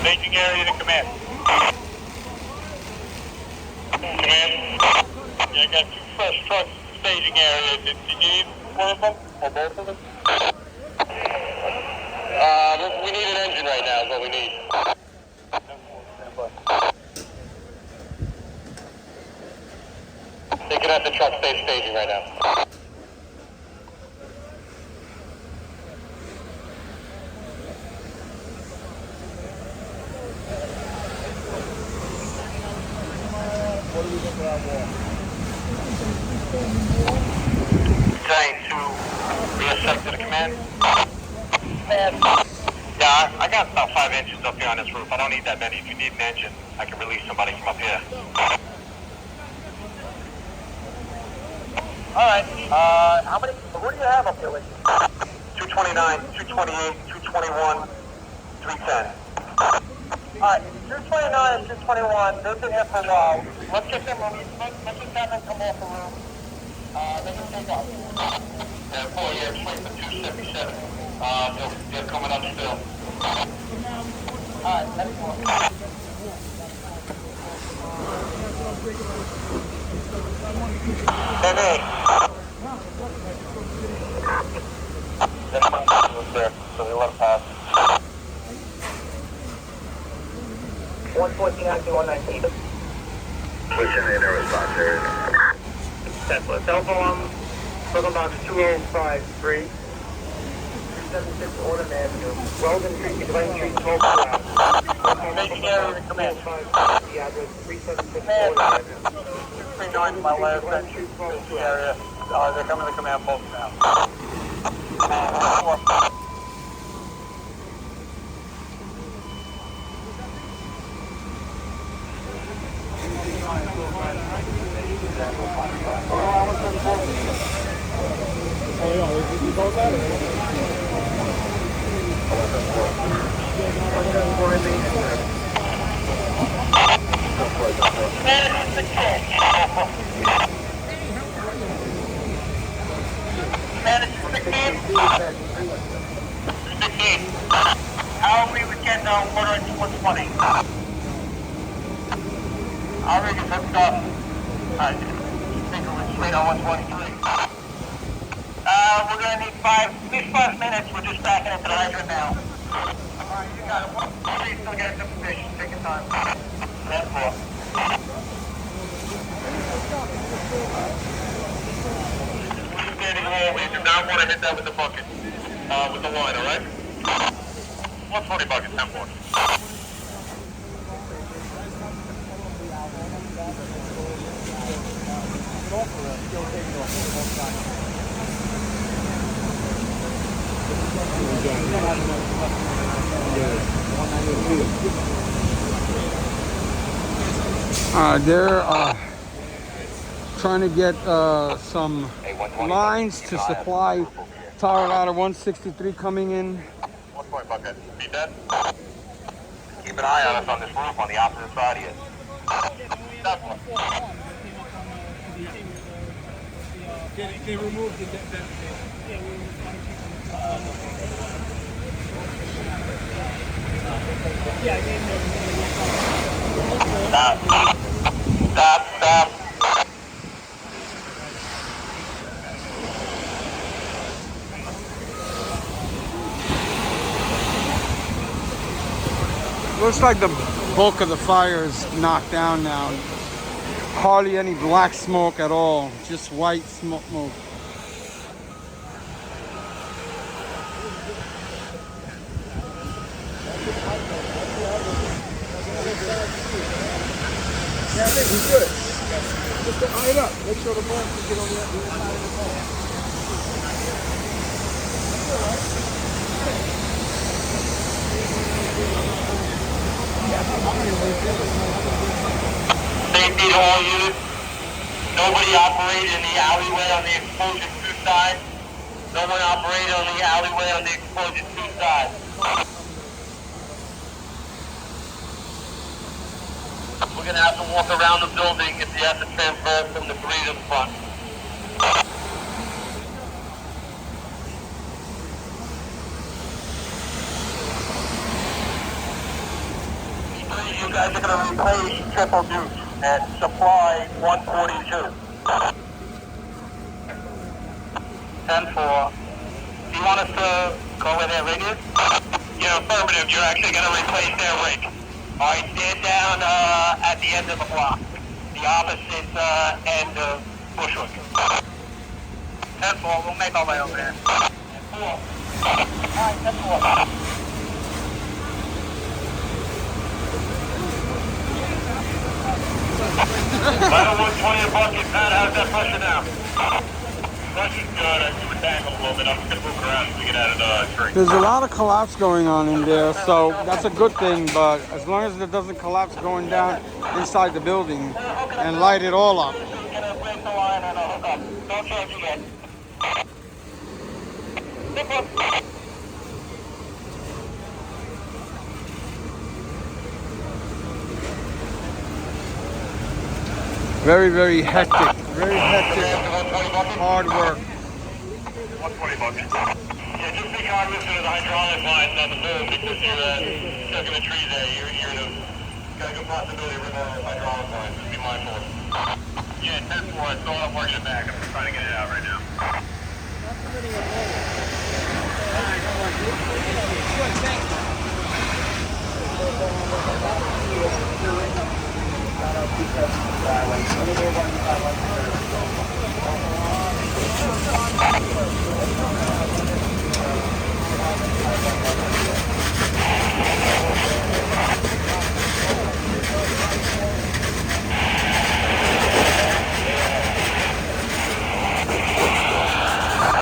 Staging area to command. Command. Yeah, I got 2 fresh trucks staging area. Did you need one of them or both of them? We need an engine right now is what we need. They can have the truck stay staging right now. Trying to reassess to the command. Yeah, I got about 5 engines up here on this roof. I don't need that many. If you need an engine, I can release somebody from up here. Alright, how many, what do you have up here with you? 229, 228, 221, 310. Alright, 229 and 221, they've been here for a while. Let's get them released. Let's just have them come off the roof. They can take off. Yeah, 4 years, swing for 277. They're coming up still. Alright, that's one. Hey. That's my was there, so they let him pass. 114 acting 119. Pushing in a response area. Tesla. Telephone, Brooklyn Box 2053. 376 Autumn Avenue. Weldon Street, Glen Street, 12 House. Staging area to command. The address 376 Autumn Avenue. 239 my last entry to the area. They're coming to command post now. How we would get order into 120? Our rig is hooked up. I think it was straight on 123. We're going to need at least 5 minutes. We're just backing into the hydrant now. Alright, you got it. Please still get some fish. Take your time. 10-4. Standing low, we do not want to hit that with the bucket. With the line, alright? 140 bucket, 10-4. They're trying to get some lines to supply tower ladder 163 coming in. 1 point bucket. Beat that? Keep an eye on us on this roof on the opposite side of you. That one. They removed the Stop. Looks like the bulk of the fire is knocked down now. Hardly any black smoke at all, just white smoke. Yeah, I think he's good. Just to eye it up. Make sure the ball can get on the other side of the ball. Safety to all units. Nobody operated in the alleyway on the explosion 2 side. No one operated on the alleyway on the explosion 2 side. We're going to have to walk around the building if you have to transfer from the 3 to the front. You guys are going to replace triple deuce at supply 142. 10-4. Do you want us to go where their rig is? Yeah, affirmative. You're actually going to replace their rig. All right, stand down at the end of the block. The opposite end of Bushwick. 10-4. We'll make our way over there. 10-4. All right, 10-4. Level 120 bucket, Pat, how's that pressure now? Pressure's good, I see we're tangled a little bit. I'm just going to move around as we get out of the drink. There's a lot of collapse going on in there, so that's a good thing, but as long as it doesn't collapse going down inside the building and light it all up. Break the line and hook up. Don't charge you yet. Very, very hectic. Very hectic. Hard work. 120 bucket. Yeah, just be cognizant of the hydraulic lines on the boom because you're stuck in a tree there. You're got a good possibility of ripping the hydraulic lines. Just be mindful. Yeah, 10-4. I still have working it back. I'm just trying to get it out right now.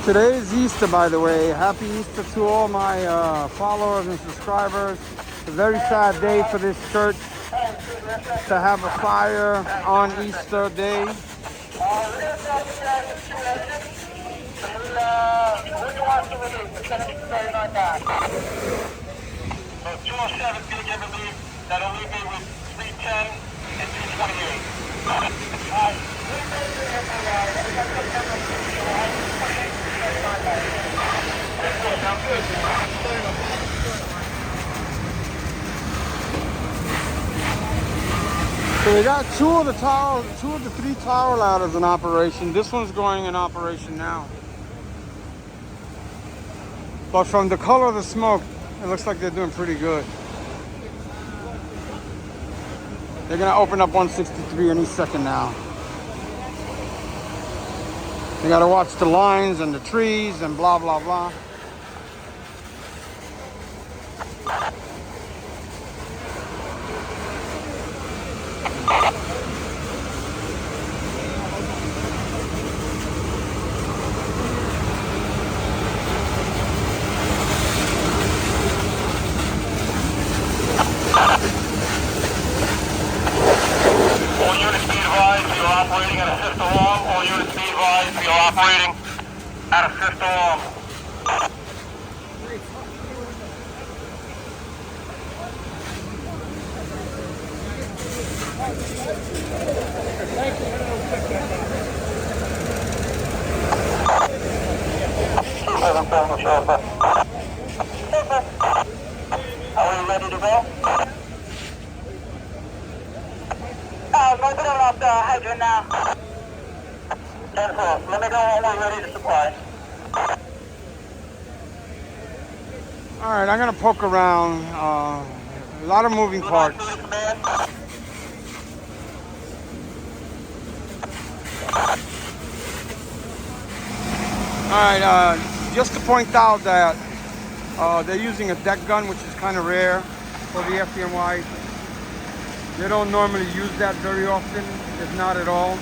Today is Easter, by the way. Happy Easter to all my followers and subscribers. It's a very sad day for this church to have a fire on Easter Day. We're going to stop the guys at 2 exits. We'll watch the release. It's going to be 39 back. So 207 is going to get relief. That'll leave me with 310 and 228. Alright. Sounds good. So we got two of the 3 tower ladders in operation. This one's going in operation now. But from the color of the smoke, it looks like they're doing pretty good. They're gonna open up 163 any second now. You gotta watch the lines and the trees and blah, blah, blah. All units be advised, we are operating at a system alarm. All units be advised, we are operating at a system alarm. Are we ready to go? Open off the hydrant now. 10-4. Let me know when we're ready to supply. All right, I'm gonna poke around. A lot of moving parts. All right, just to point out that they're using a deck gun, which is kind of rare for the FDNY. They don't normally use that very often, if not at all.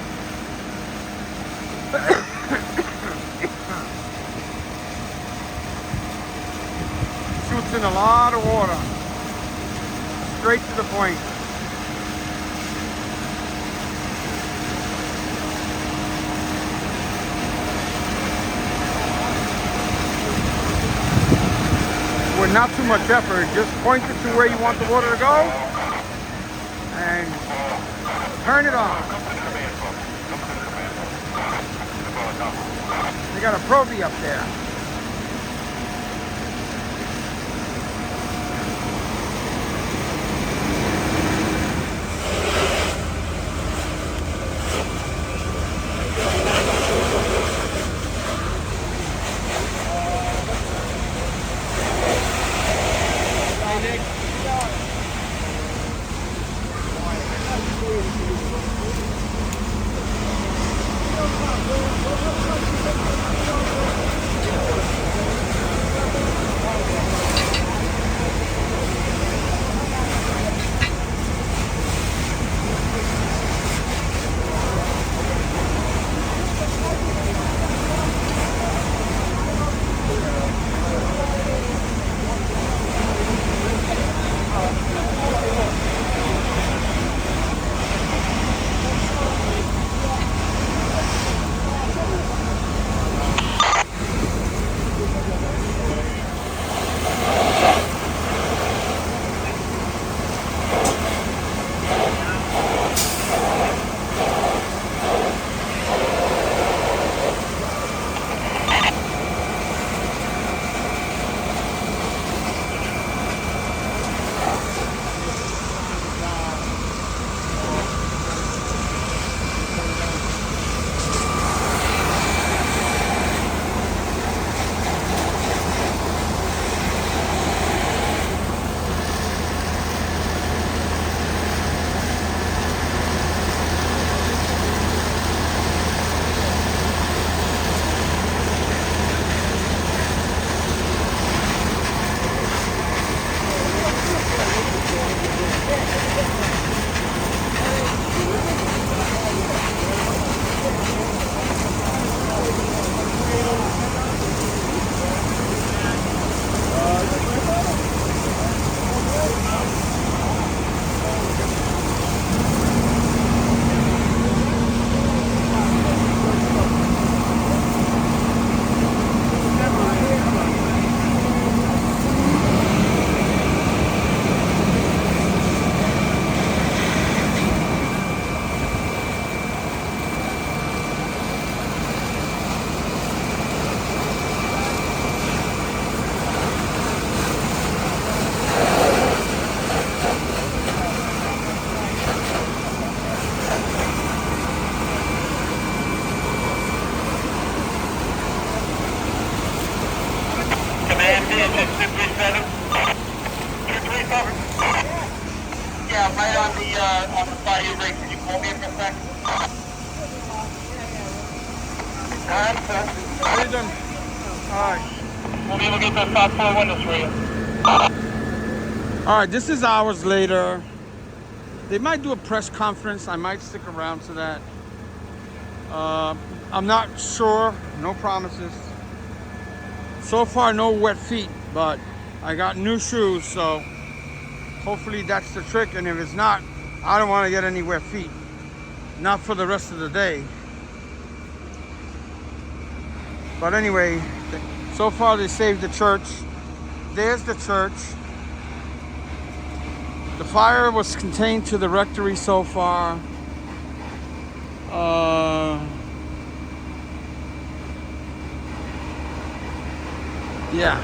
Shoots in a lot of water, straight to the point. With not too much effort, just point it to where you want the water to go and turn it on. They got a Proby up there. Yeah, right on the side of your brake. Can you pull me in for a sec? Alright, sir. How you doing? Alright. We'll be able to get those top floor windows for you. Alright, this is hours later. They might do a press conference. I might stick around to that. I'm not sure. No promises. So far, no wet feet, but I got new shoes, so hopefully that's the trick. And if it's not, I don't want to get any wet feet. Not for the rest of the day. But anyway, so far they saved the church. There's the church. The fire was contained to the rectory so far. Yeah.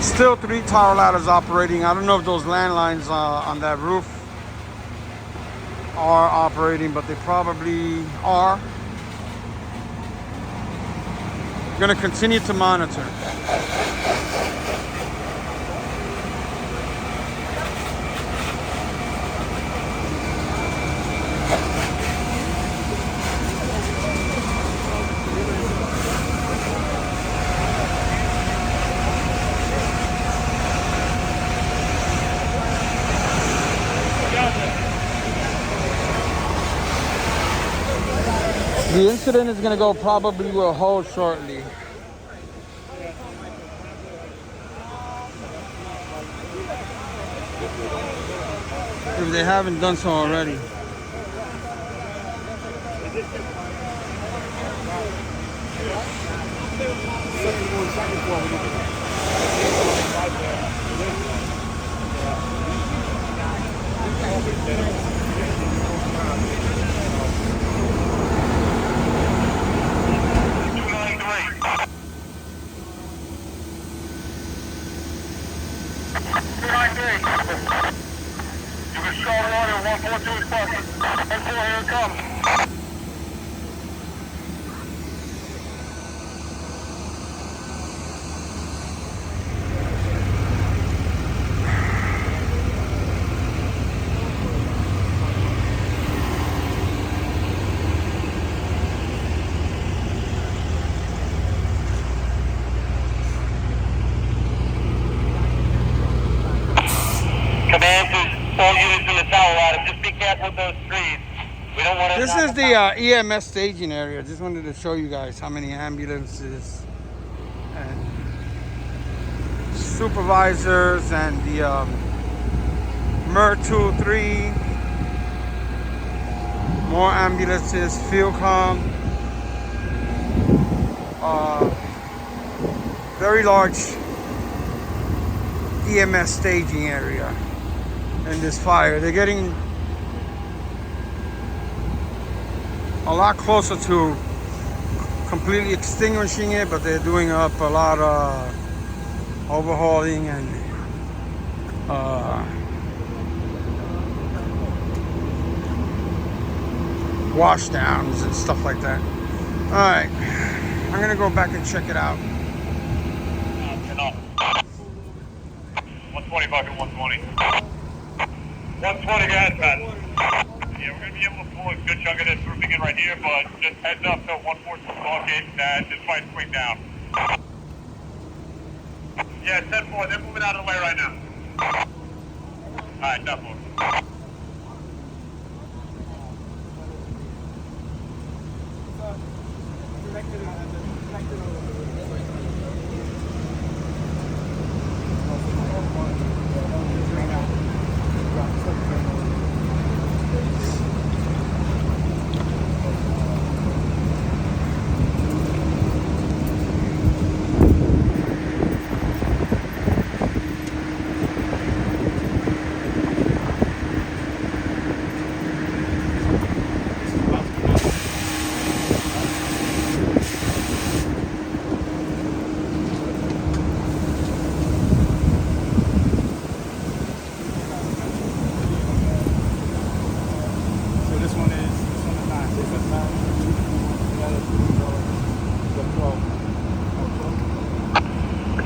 Still 3 tower ladders operating. I don't know if those landlines on that roof are operating, but they probably are. Gonna continue to monitor. The incident is going to go probably will hold shortly. If they haven't done so already. You can start order 142 is busted. 1-4, here it comes. Command to all units in the tower ladder. Just be careful with those trees. We don't want to. This is the EMS staging area. Just wanted to show you guys how many ambulances and supervisors and the MER 2-3, more ambulances, field com, very large EMS staging area in this fire. They're getting a lot closer to completely extinguishing it, but they're doing up a lot of overhauling and wash downs and stuff like that. All right, I'm gonna go back and check it out. 120 bucket 120. 120 gas man. Yeah, we're gonna be able to pull a good chunk of this roofing in right here, but just heads up to 142 bucket that this might swing down. Yeah, 10-4, they're moving out of the way right now. Alright, 10-4.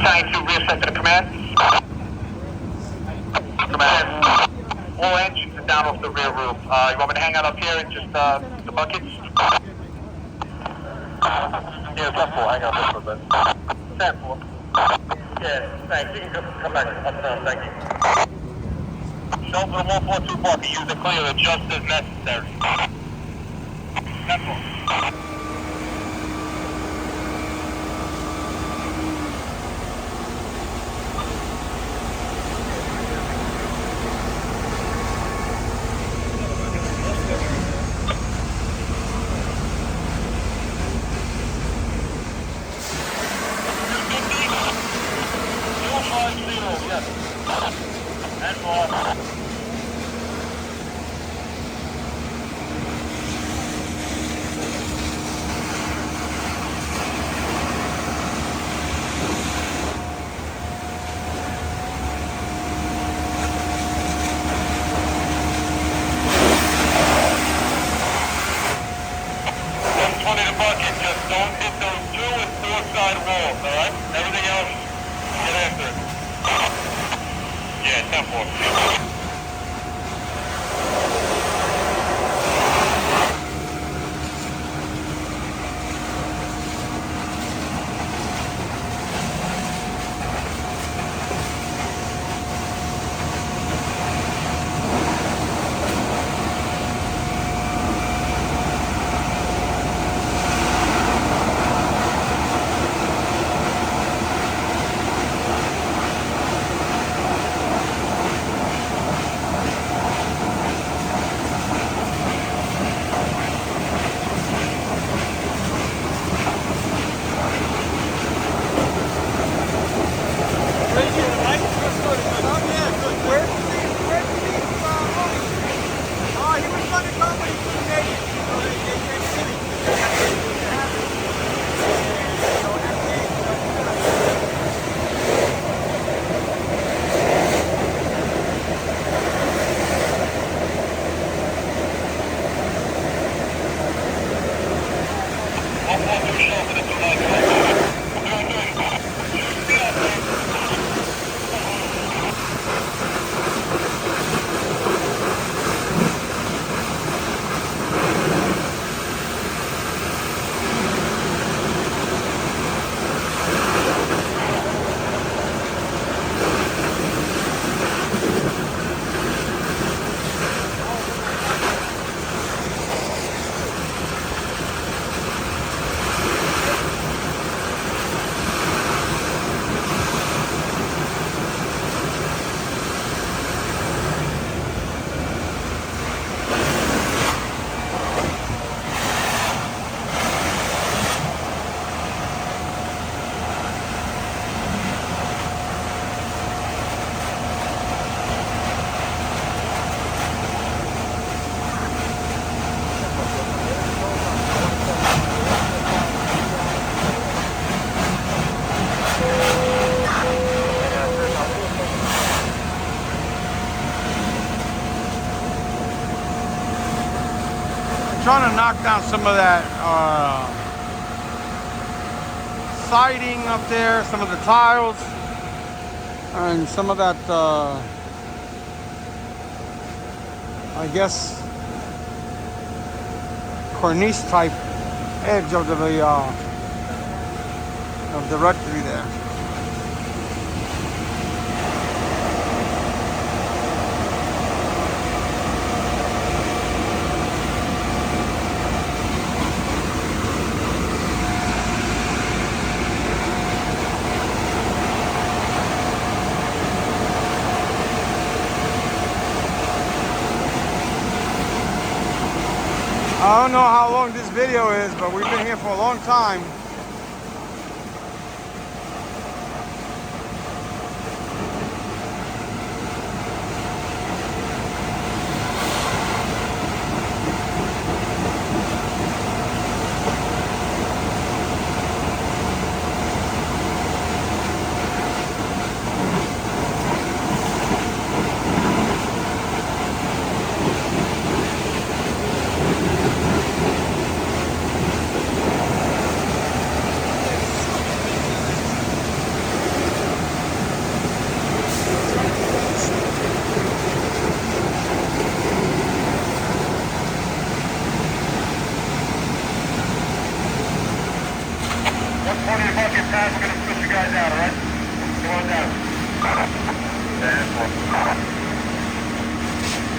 Trying to rear center the command. Command. All engines are down off the rear roof. You want me to hang out up here and just the buckets? Yeah, 10-4. Hang out there for a bit. 10-4. Yeah, thanks. You can come back up now. Thank you. Show for the 142 Parker. Use the clear just as necessary. 10-4. Trying to knock down some of that siding up there, some of the tiles, and some of that, I guess, cornice type edge of the rectory there. I don't know how long this video is, but we've been here for a long time.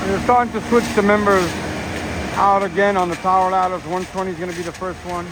And they're starting to switch the members out again on the tower ladders. 120 is going to be the first one.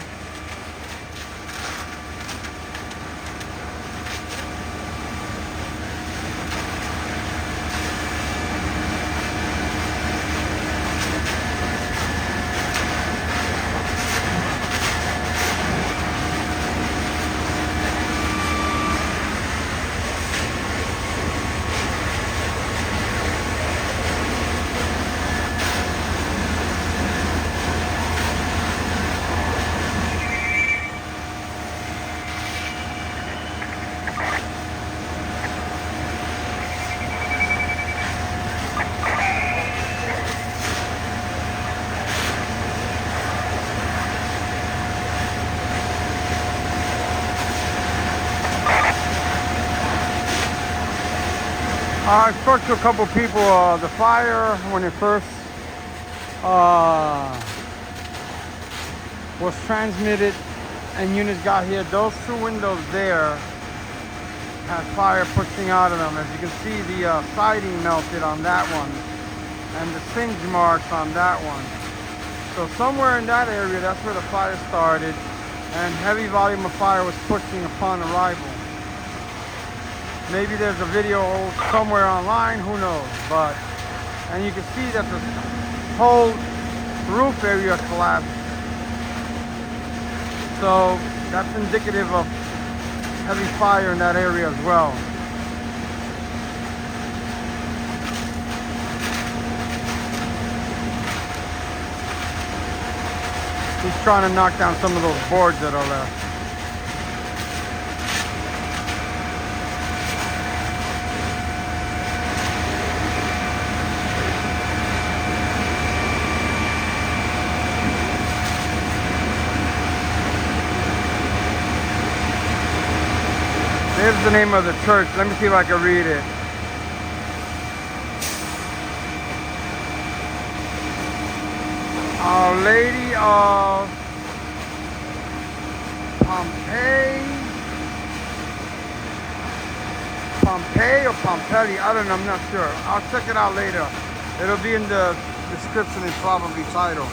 I spoke to a couple people. The fire, when it first was transmitted and units got here, those two windows there had fire pushing out of them. As you can see, the siding melted on that one and the singe marks on that one. So somewhere in that area, that's where the fire started, and heavy volume of fire was pushing upon arrival. Maybe there's a video somewhere online, who knows, but, and you can see that the whole roof area collapsed. So that's indicative of heavy fire in that area as well. He's trying to knock down some of those boards that are left. Here's the name of the church. Let me see if I can read it. Our Lady of Pompeii or POMPEII, I don't know, I'm not sure. I'll check it out later. It'll be in the description and probably title.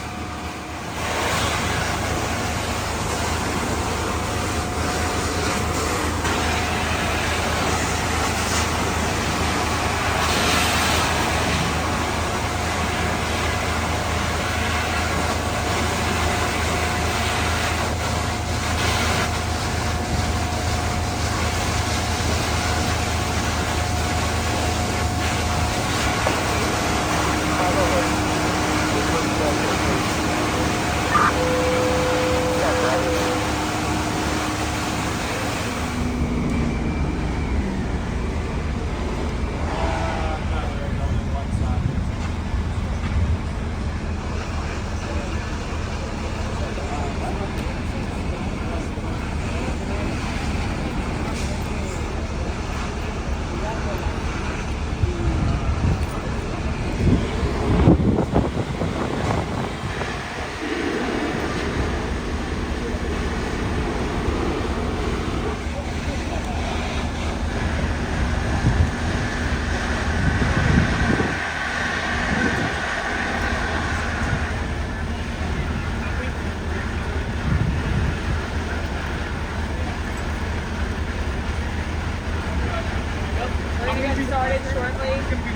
Started shortly.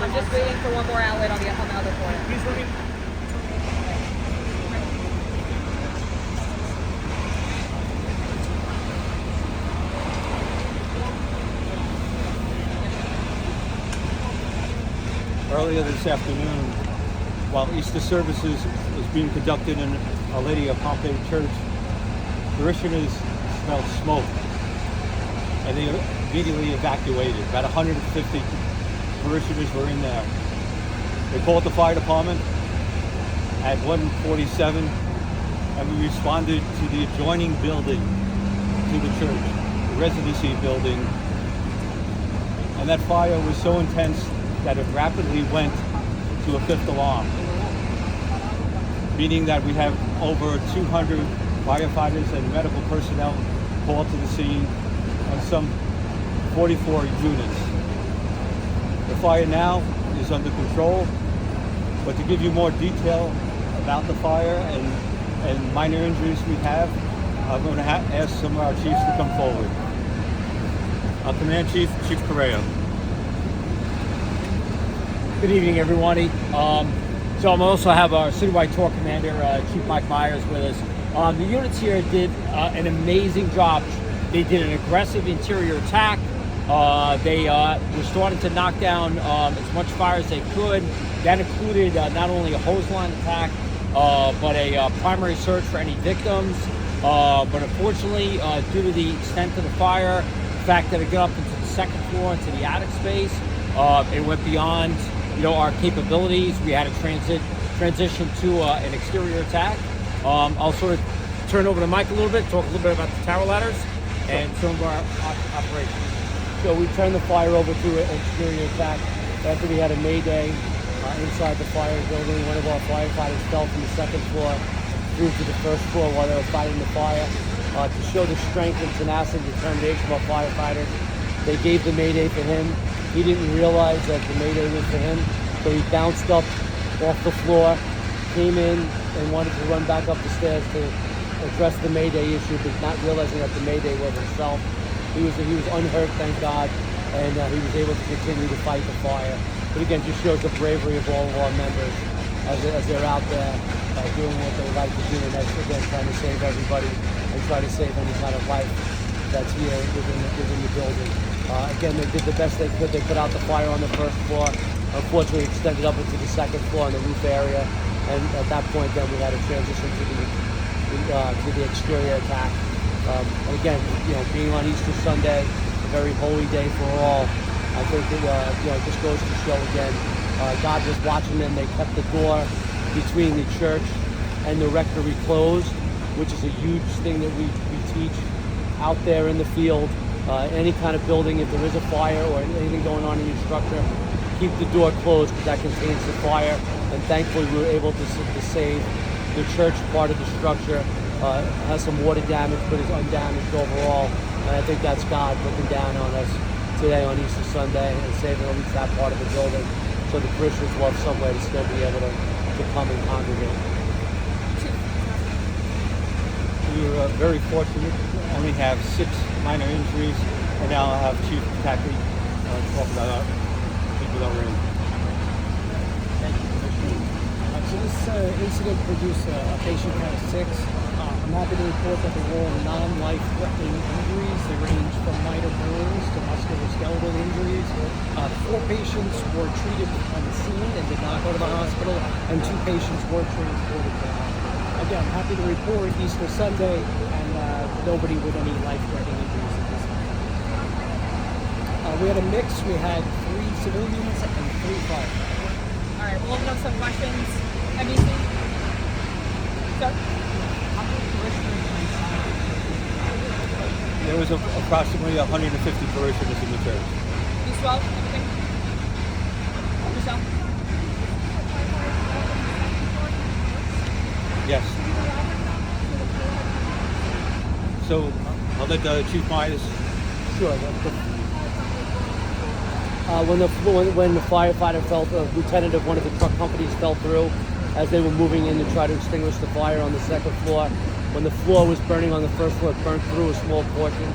I'm just waiting for one more outlet on the other corner. Earlier this afternoon, while Easter services was being conducted in Our Lady of Pompeii Church, parishioners smelled smoke, and they immediately evacuated. About 150 parishioners were in there. They called the fire department at 1:47, and we responded to the adjoining building to the church, the residency building, and that fire was so intense that it rapidly went to a fifth alarm, meaning that we have over 200 firefighters and medical personnel called to the scene, and some 44 units. The fire now is under control, but to give you more detail about the fire and minor injuries we have, I'm going to ask some of our chiefs to come forward. Our Command Chief, Chief Correa. Good evening, everybody. So I'm also have our citywide tour commander, Chief Mike Myers, with us. The units here did an amazing job. They did an aggressive interior attack. They were starting to knock down as much fire as they could. That included not only a hose line attack, but a primary search for any victims. But unfortunately, due to the extent of the fire, the fact that it got up into the second floor, into the attic space, it went beyond our capabilities. We had to transition to an exterior attack. I'll sort of turn over to Mike a little bit, talk a little bit about the tower ladders and some of our operations. So we turned the fire over to an exterior attack after we had a mayday inside the fire building. One of our firefighters fell from the second floor through to the first floor while they were fighting the fire. To show the strength and tenacity and determination of our firefighters, they gave the mayday for him. He didn't realize that the mayday was for him, so he bounced up off the floor, came in and wanted to run back up the stairs to address the mayday issue, but not realizing that the mayday was himself. He was unhurt, thank God, and he was able to continue to fight the fire. But again, just shows the bravery of all of our members as they're out there doing what they like to do, and that's again trying to save everybody and try to save any kind of life that's here within the building. Again, they did the best they could. They put out the fire on the first floor. Unfortunately, extended up into the second floor in the roof area, and at that point, then we had to transition to the exterior attack. Again, being on Easter Sunday, a very holy day for all, I think that it just goes to show again, God was watching them. They kept the door between the church and the rectory closed, which is a huge thing that we teach out there in the field. Any kind of building, if there is a fire or anything going on in your structure, keep the door closed because that contains the fire. And thankfully, we were able to save the church part of the structure. Has some water damage, but is undamaged overall. And I think that's God looking down on us today on Easter Sunday and saving at least that part of the building, so the Christians will have some way to still be able to come and congregate. We were very fortunate to only have 6 minor injuries, and now I'll have Chief Tackey talk about our people that were in. Thank you, Commissioner. So this incident produced a patient count of 6. I'm happy to report that they were all non-life-threatening injuries. They range from minor burns to musculoskeletal injuries. 4 patients were treated on the scene and did not go to the hospital, and 2 patients were transported to the hospital. Again, happy to report Easter Sunday, and nobody with any life-threatening injuries at this time. We had a mix. We had 3 civilian units and 3 firefighters. All right, we'll open up some questions. MEC? Go. There was approximately 150 parishioners in the church. East 12, everything? Michelle? Yes. So I'll let Chief Myers. Sure. When the firefighter lieutenant of one of the truck companies fell through as they were moving in to try to extinguish the fire on the second floor. When the floor was burning on the first floor, it burnt through a small portion.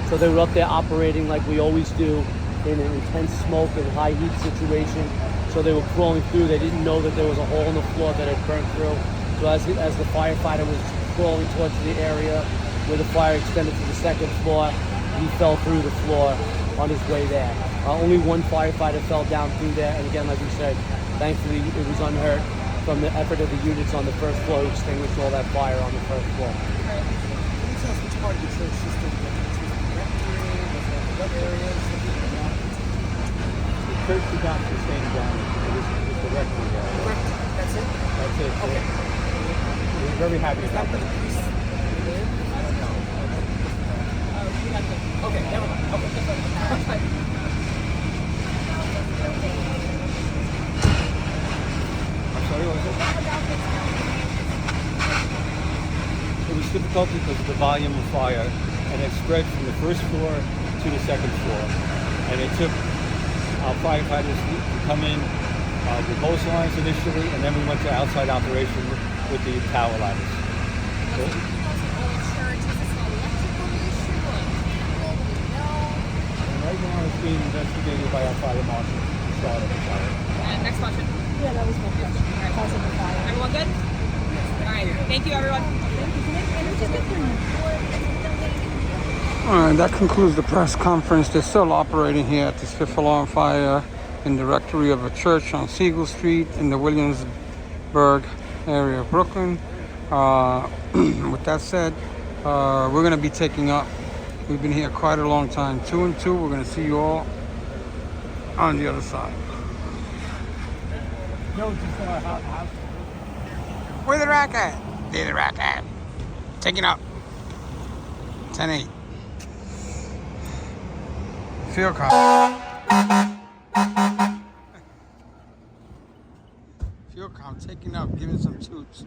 So they were up there operating like we always do in an intense smoke and high heat situation. So they were crawling through. They didn't know that there was a hole in the floor that had burnt through. So as the firefighter was crawling towards the area where the fire extended to the second floor, he fell through the floor on his way there. Only one firefighter fell down through there, and again, like we said, thankfully it was unhurt from the effort of the units on the first floor to extinguish all that fire on the first floor. Which part of the church system what areas? The church did not sustain damage. It was the rectory area. That's it? That's it. Okay. We're very happy about that. Okay, never mind. Okay. I'm sorry, what was it? It was difficult because of the volume of fire, and it spread from the first floor to the second floor. and it took our firefighters to come in with hose lines initially, and then we went to outside operation with the tower ladders. So, right now it's being investigated by our fire marshal. And next question. Yeah, that was my question. Cause of the fire. Everyone good? All right. Thank you, everyone. All right, that concludes the press conference. They're still operating here at this fifth alarm fire in the rectory of a church on SIEGEL Street in the Williamsburg area of Brooklyn. With that said, we're going to be taking up. We've been here quite a long time. 2 and 2. We're going to see you all on the other side. Where the rack at? There the rack at. Taking up. 10-8. Field cop. Field cop taking up, giving some toots.